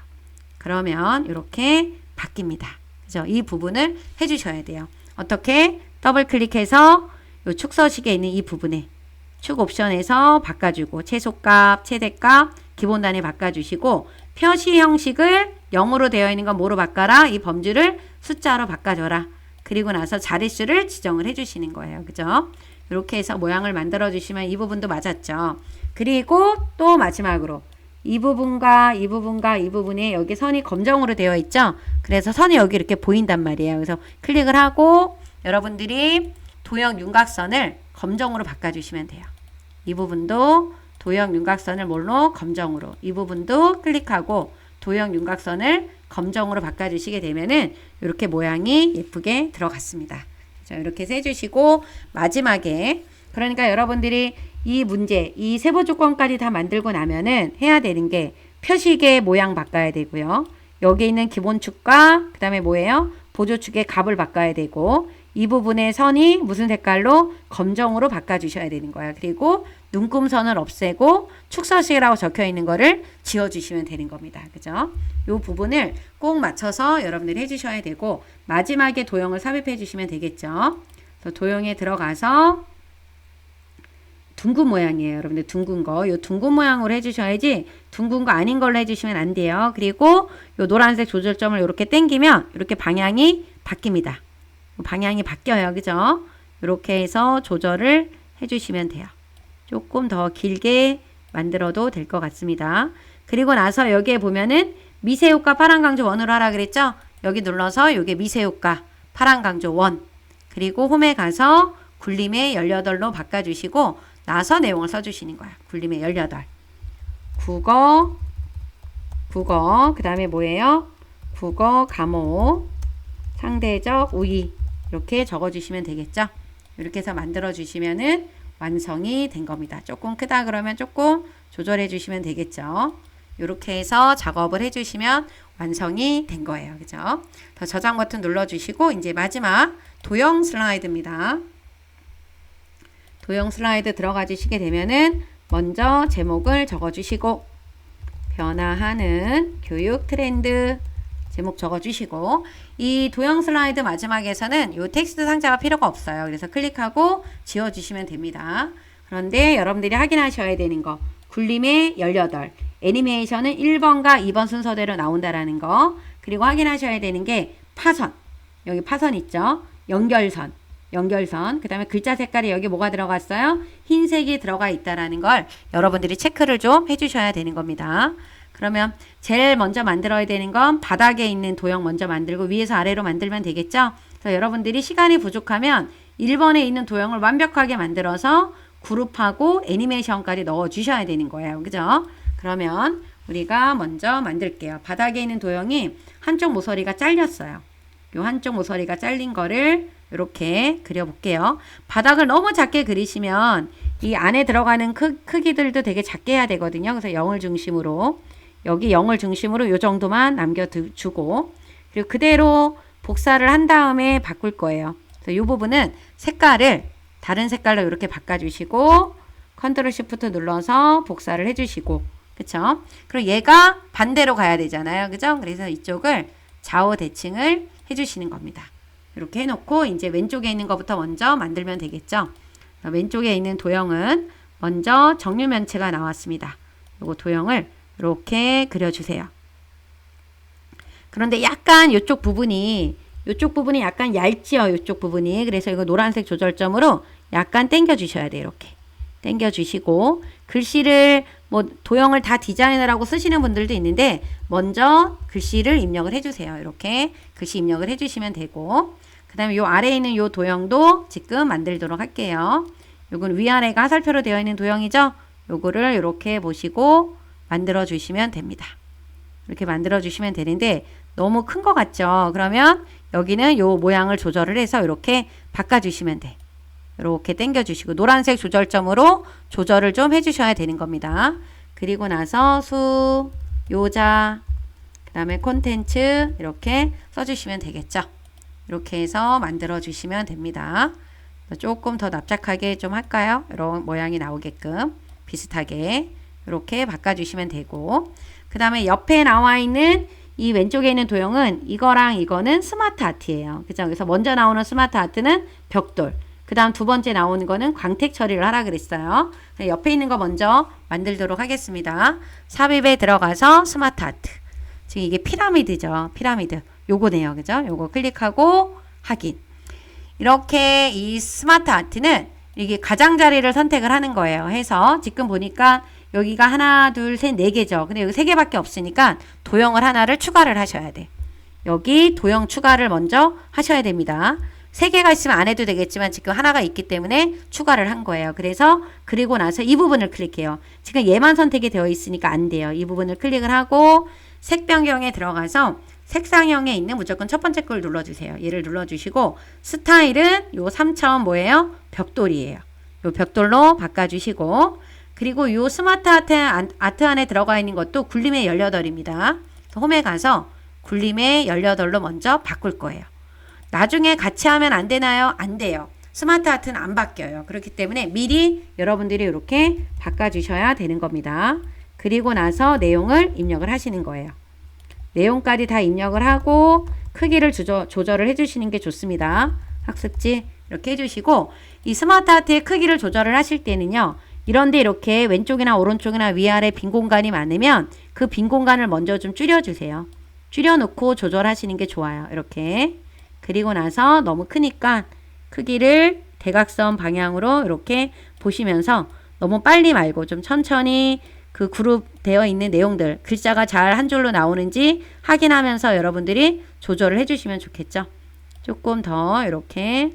Speaker 1: 그러면 이렇게 바뀝니다. 그죠? 이 부분을 해주셔야 돼요. 어떻게? 더블 클릭해서 요 축서식에 있는 이 부분에 축 옵션에서 바꿔주고 최소값, 최대값, 기본 단위 바꿔주시고 표시 형식을 0으로 되어 있는 건 뭐로 바꿔라? 이 범주를 숫자로 바꿔줘라. 그리고 나서 자릿수를 지정을 해주시는 거예요. 그죠? 이렇게 해서 모양을 만들어 주시면 이 부분도 맞았죠. 그리고 또 마지막으로 이 부분과 이 부분과 이 부분에 여기 선이 검정으로 되어 있죠. 그래서 선이 여기 이렇게 보인단 말이에요. 그래서 클릭을 하고 여러분들이 도형 윤곽선을 검정으로 바꿔주시면 돼요. 이 부분도 도형 윤곽선을 뭘로? 검정으로. 이 부분도 클릭하고 도형 윤곽선을 검정으로 바꿔주시게 되면은 이렇게 모양이 예쁘게 들어갔습니다. 자, 이렇게 해주시고 마지막에 그러니까 여러분들이 이 문제, 이 세부 조건까지 다 만들고 나면은 해야 되는 게 표식의 모양 바꿔야 되고요. 여기 있는 기본축과 그 다음에 뭐예요? 보조축의 값을 바꿔야 되고 이 부분의 선이 무슨 색깔로? 검정으로 바꿔주셔야 되는 거야. 그리고 눈금선을 없애고 축서식이라고 적혀 있는 거를 지워주시면 되는 겁니다. 그죠? 이 부분을 꼭 맞춰서 여러분들이 해주셔야 되고 마지막에 도형을 삽입해 주시면 되겠죠. 그래서 도형에 들어가서 둥근 모양이에요. 여러분들 둥근 거. 요 둥근 모양으로 해주셔야지 둥근 거 아닌 걸로 해주시면 안 돼요. 그리고 요 노란색 조절점을 이렇게 당기면 이렇게 방향이 바뀝니다. 방향이 바뀌어요. 그죠? 이렇게 해서 조절을 해주시면 돼요. 조금 더 길게 만들어도 될 것 같습니다. 그리고 나서 여기에 보면은 미세효과 파란 강조 1으로 하라 그랬죠? 여기 눌러서 요게 미세효과 파란 강조 1 그리고 홈에 가서 굴림의 18로 바꿔주시고 나서 내용을 써주시는 거야. 굴림의 18 국어 그 다음에 뭐예요? 국어 과목 상대적 우위 이렇게 적어주시면 되겠죠? 이렇게 해서 만들어주시면은 완성이 된 겁니다. 조금 크다 그러면 조금 조절해 주시면 되겠죠? 이렇게 해서 작업을 해주시면 완성이 된 거예요. 그죠? 더 저장 버튼 눌러주시고 이제 마지막 도형 슬라이드입니다. 도형 슬라이드 들어가 주시게 되면은 먼저 제목을 적어주시고 변화하는 교육 트렌드 제목 적어주시고 이 도형 슬라이드 마지막에서는 이 텍스트 상자가 필요가 없어요. 그래서 클릭하고 지워주시면 됩니다. 그런데 여러분들이 확인하셔야 되는 거 굴림의 18 애니메이션은 1번과 2번 순서대로 나온다라는 거 그리고 확인하셔야 되는 게 파선 여기 파선 있죠. 연결선 그 다음에 글자 색깔이 여기 뭐가 들어갔어요? 흰색이 들어가 있다라는 걸 여러분들이 체크를 좀 해주셔야 되는 겁니다. 그러면 제일 먼저 만들어야 되는 건 바닥에 있는 도형 먼저 만들고 위에서 아래로 만들면 되겠죠? 그래서 여러분들이 시간이 부족하면 1번에 있는 도형을 완벽하게 만들어서 그룹하고 애니메이션까지 넣어 주셔야 되는 거예요. 그죠? 그러면 우리가 먼저 만들게요. 바닥에 있는 도형이 한쪽 모서리가 잘렸어요. 요 한쪽 모서리가 잘린 거를 이렇게 그려볼게요. 바닥을 너무 작게 그리시면 이 안에 들어가는 크기들도 되게 작게 해야 되거든요. 그래서 0을 중심으로 여기 0을 중심으로 요 정도만 남겨주고 그리고 그대로 복사를 한 다음에 바꿀 거예요. 그래서 이 부분은 색깔을 다른 색깔로 이렇게 바꿔주시고 컨트롤 시프트 눌러서 복사를 해주시고 그쵸? 그리고 얘가 반대로 가야 되잖아요. 그죠? 그래서 이쪽을 좌우 대칭을 해주시는 겁니다. 이렇게 해놓고 이제 왼쪽에 있는 것부터 먼저 만들면 되겠죠. 왼쪽에 있는 도형은 먼저 정류면체가 나왔습니다. 요거 도형을 이렇게 그려주세요. 그런데 약간 이쪽 부분이 약간 얇지요. 이쪽 부분이. 그래서 이거 노란색 조절점으로 약간 당겨 주셔야 돼요. 이렇게 당겨 주시고 글씨를 뭐 도형을 다 디자인을 하고 쓰시는 분들도 있는데 먼저 글씨를 입력을 해주세요. 이렇게 글씨 입력을 해주시면 되고 그 다음에 요 아래에 있는 요 도형도 지금 만들도록 할게요. 요건 위아래가 화살표로 되어 있는 도형이죠. 요거를 이렇게 보시고 만들어 주시면 됩니다. 이렇게 만들어 주시면 되는데 너무 큰 것 같죠? 그러면 여기는 요 모양을 조절을 해서 이렇게 바꿔 주시면 돼. 이렇게 당겨 주시고 노란색 조절점으로 조절을 좀 해주셔야 되는 겁니다. 그리고 나서 수, 요자, 그 다음에 콘텐츠 이렇게 써주시면 되겠죠. 이렇게 해서 만들어 주시면 됩니다. 조금 더 납작하게 좀 할까요? 이런 모양이 나오게끔 비슷하게 이렇게 바꿔주시면 되고 그 다음에 옆에 나와 있는 이 왼쪽에 있는 도형은 이거랑 이거는 스마트 아트예요. 그죠? 그래서 먼저 나오는 스마트 아트는 벽돌. 그 다음 두 번째 나오는 거는 광택 처리를 하라 그랬어요. 옆에 있는 거 먼저 만들도록 하겠습니다. 삽입에 들어가서 스마트 아트. 지금 이게 피라미드죠. 피라미드. 요거네요. 그죠? 요거 클릭하고 확인. 이렇게 이 스마트 아트는 이게 가장자리를 선택을 하는 거예요. 해서 지금 보니까 여기가 하나, 둘, 셋, 네 개죠. 근데 여기 세 개밖에 없으니까 도형을 하나를 추가를 하셔야 돼. 여기 도형 추가를 먼저 하셔야 됩니다. 세 개가 있으면 안 해도 되겠지만 지금 하나가 있기 때문에 추가를 한 거예요. 그래서 그리고 나서 이 부분을 클릭해요. 지금 얘만 선택이 되어 있으니까 안 돼요. 이 부분을 클릭을 하고 색 변경에 들어가서 색상형에 있는 무조건 첫 번째 걸 눌러주세요. 얘를 눌러주시고 스타일은 요 3천 뭐예요? 벽돌이에요. 요 벽돌로 바꿔주시고 그리고 요 스마트 아트 안에 들어가 있는 것도 굴림의 18입니다. 홈에 가서 굴림의 18로 먼저 바꿀 거예요. 나중에 같이 하면 안 되나요? 안 돼요. 스마트 아트는 안 바뀌어요. 그렇기 때문에 미리 여러분들이 이렇게 바꿔주셔야 되는 겁니다. 그리고 나서 내용을 입력을 하시는 거예요. 내용까지 다 입력을 하고 크기를 조절을 해주시는 게 좋습니다. 학습지 이렇게 해주시고 이 스마트 아트의 크기를 조절을 하실 때는요. 이런데 이렇게 왼쪽이나 오른쪽이나 위아래 빈 공간이 많으면 그 빈 공간을 먼저 좀 줄여주세요. 줄여놓고 조절하시는 게 좋아요. 이렇게. 그리고 나서 너무 크니까 크기를 대각선 방향으로 이렇게 보시면서 너무 빨리 말고 좀 천천히 그 그룹 되어 있는 내용들 글자가 잘 한 줄로 나오는지 확인하면서 여러분들이 조절을 해주시면 좋겠죠. 조금 더 이렇게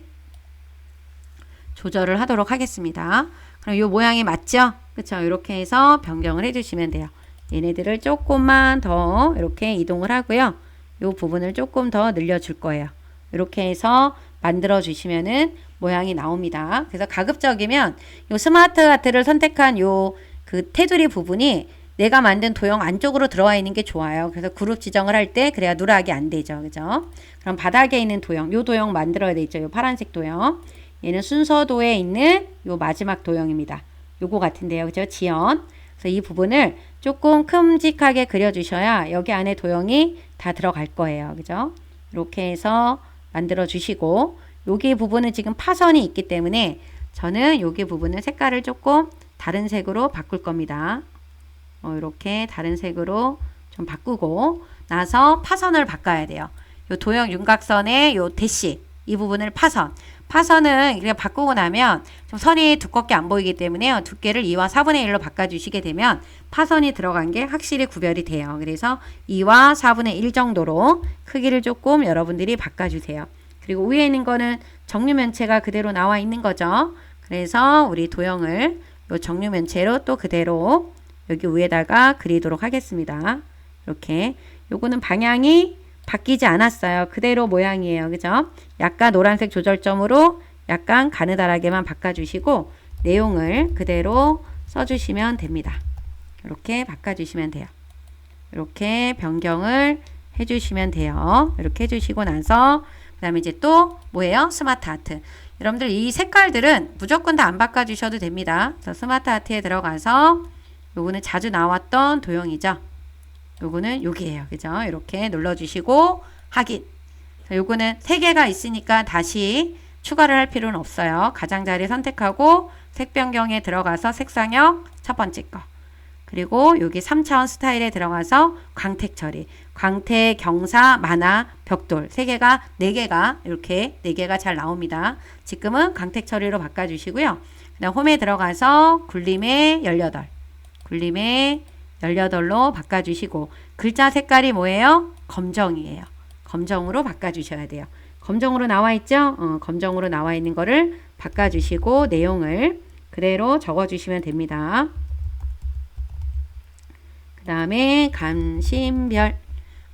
Speaker 1: 조절을 하도록 하겠습니다. 그럼 이 모양이 맞죠? 그쵸? 이렇게 해서 변경을 해주시면 돼요. 얘네들을 조금만 더 이렇게 이동을 하고요. 이 부분을 조금 더 늘려줄 거예요. 이렇게 해서 만들어 주시면은 모양이 나옵니다. 그래서 가급적이면 요 스마트 아트를 선택한 요 그 테두리 부분이 내가 만든 도형 안쪽으로 들어와 있는 게 좋아요. 그래서 그룹 지정을 할 때 그래야 누락이 안 되죠. 그죠? 그럼 바닥에 있는 도형, 요 도형 만들어야 되죠. 요 파란색 도형. 얘는 순서도에 있는 요 마지막 도형입니다. 요거 같은데요. 그죠? 지연. 그래서 이 부분을 조금 큼직하게 그려주셔야 여기 안에 도형이 다 들어갈 거예요. 그죠? 이렇게 해서 만들어 주시고 여기 부분은 지금 파선이 있기 때문에 저는 여기 부분은 색깔을 조금 다른 색으로 바꿀 겁니다. 이렇게 다른 색으로 좀 바꾸고 나서 파선을 바꿔야 돼요. 요 도형 윤곽선의 요 대시 이 부분을 파선은 이렇게 바꾸고 나면 좀 선이 두껍게 안 보이기 때문에요. 두께를 2와 4분의 1로 바꿔주시게 되면 파선이 들어간 게 확실히 구별이 돼요. 그래서 2와 4분의 1 정도로 크기를 조금 여러분들이 바꿔주세요. 그리고 위에 있는 거는 정류면체가 그대로 나와 있는 거죠. 그래서 우리 도형을 요 정류면체로 또 그대로 여기 위에다가 그리도록 하겠습니다. 이렇게. 요거는 방향이 바뀌지 않았어요. 그대로 모양이에요. 그죠? 약간 노란색 조절점으로 약간 가느다랗게만 바꿔주시고 내용을 그대로 써주시면 됩니다. 이렇게 바꿔주시면 돼요. 이렇게 변경을 해주시면 돼요. 이렇게 해주시고 나서 그 다음에 이제 또 뭐예요? 스마트 아트. 여러분들 이 색깔들은 무조건 다 안 바꿔주셔도 됩니다. 그래서 스마트 아트에 들어가서 요거는 자주 나왔던 도형이죠. 요거는 여기에요. 그죠? 이렇게 눌러주시고 확인. 요거는 3개가 있으니까 다시 추가를 할 필요는 없어요. 가장자리 선택하고 색 변경에 들어가서 색상형 첫 번째 거. 그리고 여기 3차원 스타일에 들어가서 광택 처리. 광택, 경사, 만화, 벽돌. 3개가, 4개가 이렇게 4개가 잘 나옵니다. 지금은 광택 처리로 바꿔주시고요. 그 다음 홈에 들어가서 굴림의 18. 굴림의 18로 바꿔주시고 글자 색깔이 뭐예요? 검정이에요. 검정으로 바꿔주셔야 돼요. 검정으로 나와 있죠? 검정으로 나와 있는 거를 바꿔주시고 내용을 그대로 적어주시면 됩니다. 그 다음에 감심별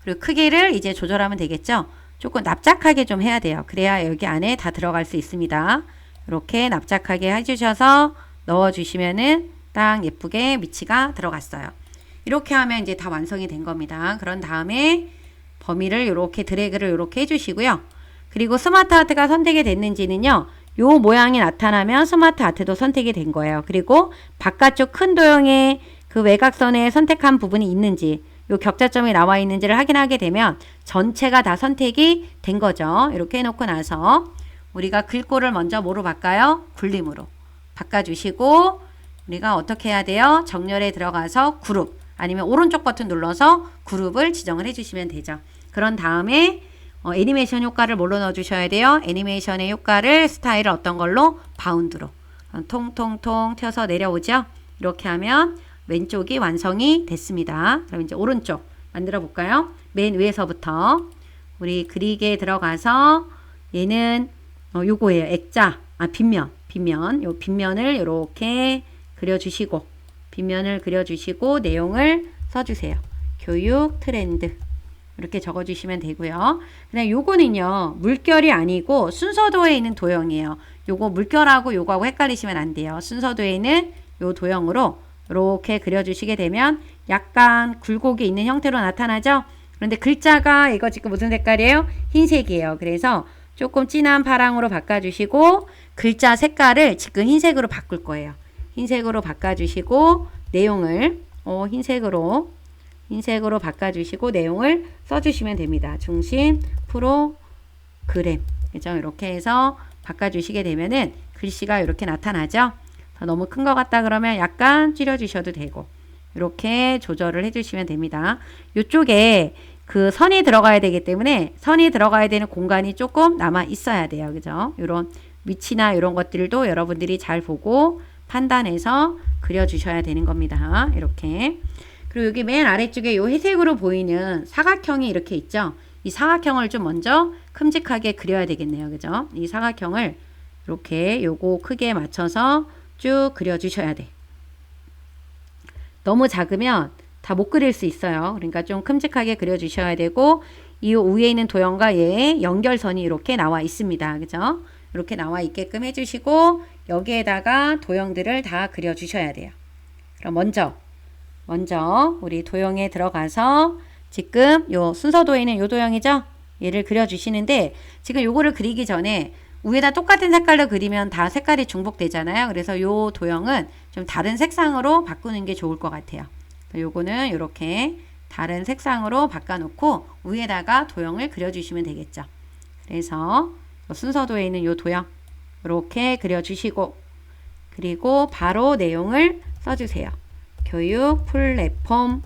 Speaker 1: 그리고 크기를 이제 조절하면 되겠죠? 조금 납작하게 좀 해야 돼요. 그래야 여기 안에 다 들어갈 수 있습니다. 이렇게 납작하게 해주셔서 넣어주시면은 딱 예쁘게 위치가 들어갔어요. 이렇게 하면 이제 다 완성이 된 겁니다. 그런 다음에 범위를 이렇게 드래그를 이렇게 해주시고요. 그리고 스마트 아트가 선택이 됐는지는요. 요 모양이 나타나면 스마트 아트도 선택이 된 거예요. 그리고 바깥쪽 큰 도형의 그 외곽선에 선택한 부분이 있는지 요 격자점이 나와 있는지를 확인하게 되면 전체가 다 선택이 된 거죠. 이렇게 해놓고 나서 우리가 글꼴을 먼저 뭐로 바꿔요? 굴림으로 바꿔주시고 우리가 어떻게 해야 돼요? 정렬에 들어가서 그룹 아니면 오른쪽 버튼 눌러서 그룹을 지정을 해주시면 되죠. 그런 다음에 애니메이션 효과를 뭘로 넣어주셔야 돼요? 애니메이션의 효과를 스타일을 어떤 걸로? 바운드로 통통통 튀어서 내려오죠. 이렇게 하면 왼쪽이 완성이 됐습니다. 그럼 이제 오른쪽 만들어 볼까요? 맨 위에서부터 우리 그리기에 들어가서 얘는 요거예요. 액자, 빗면. 요 빗면을 이렇게 그려주시고 빗면을 그려주시고 내용을 써주세요. 교육 트렌드 이렇게 적어주시면 되고요. 그다음 요거는요 물결이 아니고 순서도에 있는 도형이에요. 요거 물결하고 요거하고 헷갈리시면 안 돼요. 순서도에 있는 요 도형으로 이렇게 그려주시게 되면 약간 굴곡이 있는 형태로 나타나죠. 그런데 글자가 이거 지금 무슨 색깔이에요? 흰색이에요. 그래서 조금 진한 파랑으로 바꿔주시고 글자 색깔을 지금 흰색으로 바꿀 거예요. 흰색으로 바꿔주시고 내용을 흰색으로 바꿔주시고 내용을 써주시면 됩니다. 중심, 프로그램 그죠? 이렇게 해서 바꿔주시게 되면은 글씨가 이렇게 나타나죠. 너무 큰 것 같다 그러면 약간 줄여주셔도 되고 이렇게 조절을 해주시면 됩니다. 이쪽에 그 선이 들어가야 되기 때문에 선이 들어가야 되는 공간이 조금 남아 있어야 돼요. 그죠? 이런 위치나 이런 것들도 여러분들이 잘 보고 판단해서 그려주셔야 되는 겁니다. 이렇게. 그리고 여기 맨 아래쪽에 이 회색으로 보이는 사각형이 이렇게 있죠. 이 사각형을 좀 먼저 큼직하게 그려야 되겠네요. 그죠? 이 사각형을 이렇게 요거 크기에 맞춰서 쭉 그려주셔야 돼. 너무 작으면 다 못 그릴 수 있어요. 그러니까 좀 큼직하게 그려주셔야 되고 이 위에 있는 도형과 얘의 연결선이 이렇게 나와 있습니다. 그죠? 이렇게 나와 있게끔 해주시고 여기에다가 도형들을 다 그려주셔야 돼요. 그럼 먼저 우리 도형에 들어가서 지금 요 순서도에 있는 요 도형이죠? 얘를 그려주시는데 지금 요거를 그리기 전에 위에다 똑같은 색깔로 그리면 다 색깔이 중복되잖아요. 그래서 요 도형은 좀 다른 색상으로 바꾸는 게 좋을 것 같아요. 요거는 이렇게 다른 색상으로 바꿔놓고 위에다가 도형을 그려주시면 되겠죠. 그래서 순서도에 있는 요 도형 이렇게 그려주시고 그리고 바로 내용을 써주세요. 교육 플랫폼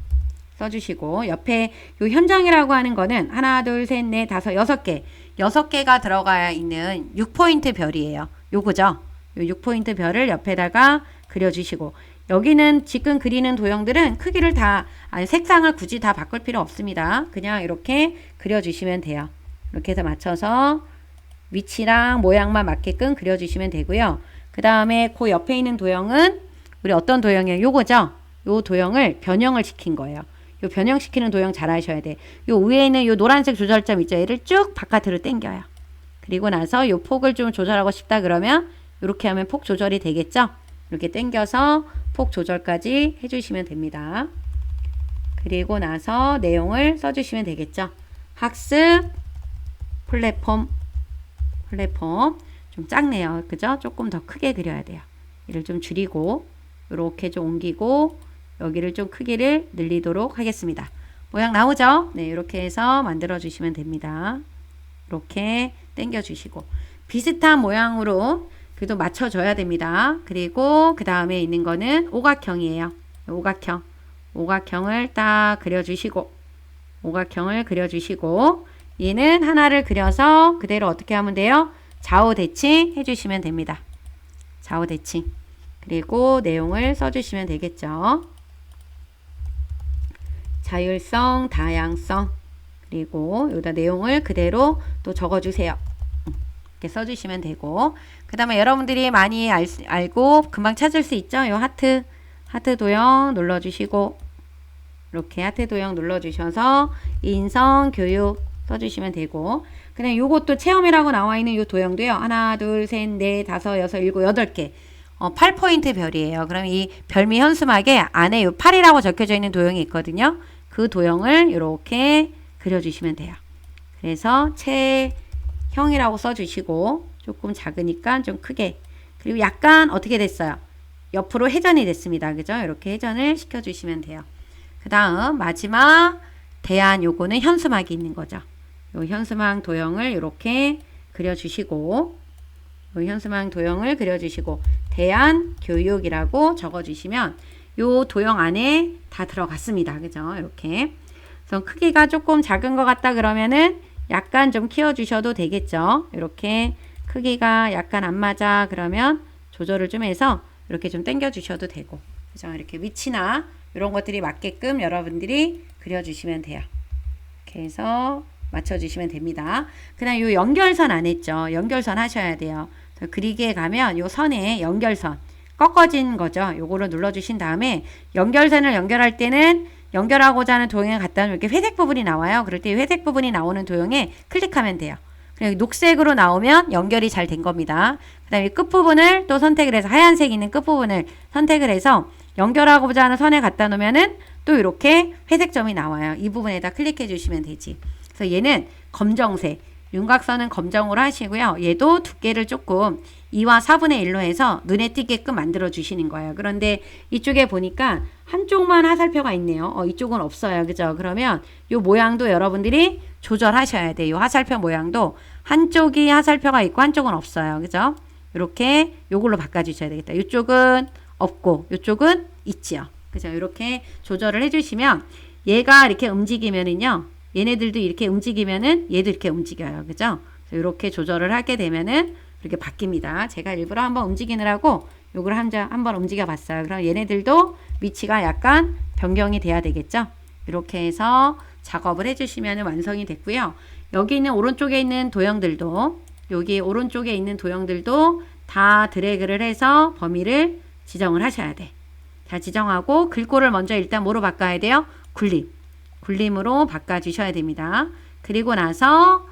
Speaker 1: 써주시고 옆에 요 현장이라고 하는 거는 하나, 둘, 셋, 넷, 다섯, 6개 6개가 들어가 있는 6포인트 별이에요. 요거죠. 요 6포인트 별을 옆에다가 그려주시고 여기는 지금 그리는 도형들은 크기를 색상을 굳이 다 바꿀 필요 없습니다. 그냥 이렇게 그려주시면 돼요. 이렇게 해서 맞춰서 위치랑 모양만 맞게끔 그려주시면 되고요. 그 다음에 그 옆에 있는 도형은 우리 어떤 도형이에요? 요거죠. 요 도형을 변형을 시킨 거예요. 요 변형시키는 도형 잘 하셔야 돼. 요 위에 있는 요 노란색 조절점 있죠? 얘를 쭉 바깥으로 당겨요. 그리고 나서 요 폭을 좀 조절하고 싶다 그러면 이렇게 하면 폭 조절이 되겠죠? 이렇게 당겨서 폭 조절까지 해주시면 됩니다. 그리고 나서 내용을 써주시면 되겠죠? 학습 플랫폼 좀 작네요. 그죠? 조금 더 크게 그려야 돼요. 이를 좀 줄이고 이렇게 좀 옮기고 여기를 좀 크기를 늘리도록 하겠습니다. 모양 나오죠? 네, 이렇게 해서 만들어 주시면 됩니다. 이렇게 당겨 주시고 비슷한 모양으로 그래도 맞춰줘야 됩니다. 그리고 그 다음에 있는 거는 오각형이에요. 오각형을 딱 그려주시고 오각형을 그려주시고 얘는 하나를 그려서 그대로 어떻게 하면 돼요? 좌우 대칭 해주시면 됩니다. 좌우 대칭. 그리고 내용을 써주시면 되겠죠. 자율성, 다양성. 그리고 여기다 내용을 그대로 또 적어주세요. 이렇게 써주시면 되고 그 다음에 여러분들이 많이 알고 금방 찾을 수 있죠? 요 하트 도형 눌러주시고 이렇게 하트 도형 눌러주셔서 인성, 교육 써주시면 되고 그냥 요것도 체험이라고 나와 있는 요 도형도요. 하나, 둘, 셋, 넷, 다섯, 여섯, 일곱, 여덟 개 8포인트 별이에요. 그럼 이 별미 현수막에 안에 요 8이라고 적혀져 있는 도형이 있거든요. 그 도형을 이렇게 그려주시면 돼요. 그래서 체형이라고 써주시고 조금 작으니까 좀 크게 그리고 약간 어떻게 됐어요? 옆으로 회전이 됐습니다. 그죠? 이렇게 회전을 시켜주시면 돼요. 그 다음 마지막 대안 요거는 현수막이 있는 거죠. 요 현수막 도형을 이렇게 그려주시고 요 현수막 도형을 그려주시고 대안 교육이라고 적어주시면 요 도형 안에 다 들어갔습니다. 그죠? 이렇게 그래서 크기가 조금 작은 것 같다 그러면은 약간 좀 키워주셔도 되겠죠. 이렇게 크기가 약간 안 맞아 그러면 조절을 좀 해서 이렇게 좀 당겨 주셔도 되고 그죠? 이렇게 위치나 이런 것들이 맞게끔 여러분들이 그려주시면 돼요. 이렇게 해서 맞춰주시면 됩니다. 그 다음 요 연결선 안 했죠? 연결선 하셔야 돼요. 그리기에 가면 요 선에 연결선 꺾어진 거죠. 요거를 눌러주신 다음에 연결선을 연결할 때는 연결하고자 하는 도형에 갖다 놓으면 이렇게 회색 부분이 나와요. 그럴 때 회색 부분이 나오는 도형에 클릭하면 돼요. 그리고 녹색으로 나오면 연결이 잘 된 겁니다. 그 다음에 끝부분을 또 선택을 해서 하얀색 있는 끝부분을 선택을 해서 연결하고자 하는 선에 갖다 놓으면은 또 이렇게 회색 점이 나와요. 이 부분에다 클릭해 주시면 되지. 그래서 얘는 검정색, 윤곽선은 검정으로 하시고요. 얘도 두께를 조금 2와 4분의 1로 해서 눈에 띄게끔 만들어 주시는 거예요. 그런데 이쪽에 보니까 한쪽만 화살표가 있네요. 이쪽은 없어요. 그죠? 그러면 이 모양도 여러분들이 조절하셔야 돼요. 이 화살표 모양도 한쪽이 화살표가 있고 한쪽은 없어요. 그죠? 이렇게 요걸로 바꿔주셔야 되겠다. 이쪽은 없고 이쪽은 있지요. 그죠? 이렇게 조절을 해주시면 얘가 이렇게 움직이면은요. 얘네들도 이렇게 움직이면은 얘도 이렇게 움직여요. 그죠? 이렇게 조절을 하게 되면은 이렇게 바뀝니다. 제가 일부러 한번 움직이느라고 요걸 한번 움직여 봤어요. 그럼 얘네들도 위치가 약간 변경이 돼야 되겠죠? 이렇게 해서 작업을 해주시면 완성이 됐고요. 여기 있는 오른쪽에 있는 도형들도 여기 오른쪽에 있는 도형들도 다 드래그를 해서 범위를 지정을 하셔야 돼. 자, 지정하고 글꼴을 먼저 일단 뭐로 바꿔야 돼요? 굴림으로 바꿔주셔야 됩니다. 그리고 나서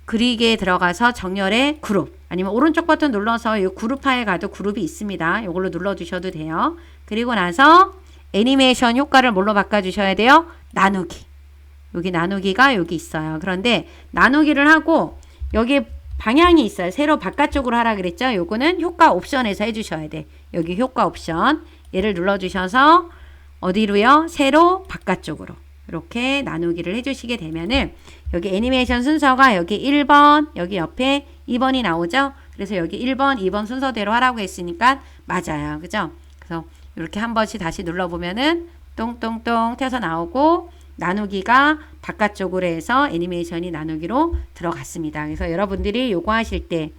Speaker 1: 그리기에 들어가서 정렬의 그룹 아니면 오른쪽 버튼 눌러서 이 그룹화에 가도 그룹이 있습니다. 이걸로 눌러주셔도 돼요. 그리고 나서 애니메이션 효과를 뭘로 바꿔주셔야 돼요? 나누기. 여기 나누기가 여기 있어요. 그런데 나누기를 하고 여기 방향이 있어요. 세로 바깥쪽으로 하라 그랬죠? 요거는 효과 옵션에서 해주셔야 돼. 여기 효과 옵션 얘를 눌러주셔서 어디로요? 세로 바깥쪽으로 이렇게 나누기를 해주시게 되면은 여기 애니메이션 순서가 여기 1번 여기 옆에 2번이 나오죠? 그래서 여기 1번 2번 순서대로 하라고 했으니까 맞아요. 그죠? 그래서 이렇게 한 번씩 다시 눌러보면은 똥똥똥 튀어서 나오고 나누기가 바깥쪽으로 해서 애니메이션이 나누기로 들어갔습니다. 그래서 여러분들이 요거 하실 때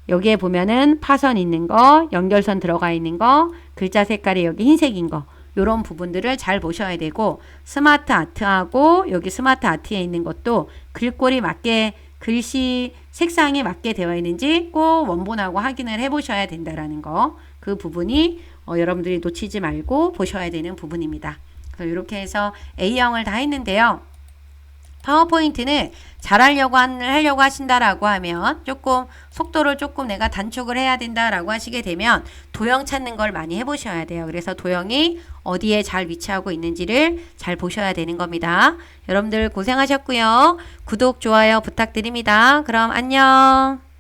Speaker 1: 여기에 보면은 파선 있는 거, 연결선 들어가 있는 거, 글자 색깔이 여기 흰색인 거 요런 부분들을 잘 보셔야 되고 스마트 아트하고 여기 스마트 아트에 있는 것도 글꼴이 맞게 글씨 색상이 맞게 되어 있는지 꼭 원본하고 확인을 해 보셔야 된다라는 거. 그 부분이 여러분들이 놓치지 말고 보셔야 되는 부분입니다. 그래서 이렇게 해서 A형을 다 했는데요. 파워포인트는 잘하려고 하려고 하신다라고 하면 조금 속도를 조금 내가 단축을 해야 된다라고 하시게 되면 도형 찾는 걸 많이 해보셔야 돼요. 그래서 도형이 어디에 잘 위치하고 있는지를 잘 보셔야 되는 겁니다. 여러분들 고생하셨고요. 구독, 좋아요 부탁드립니다. 그럼 안녕.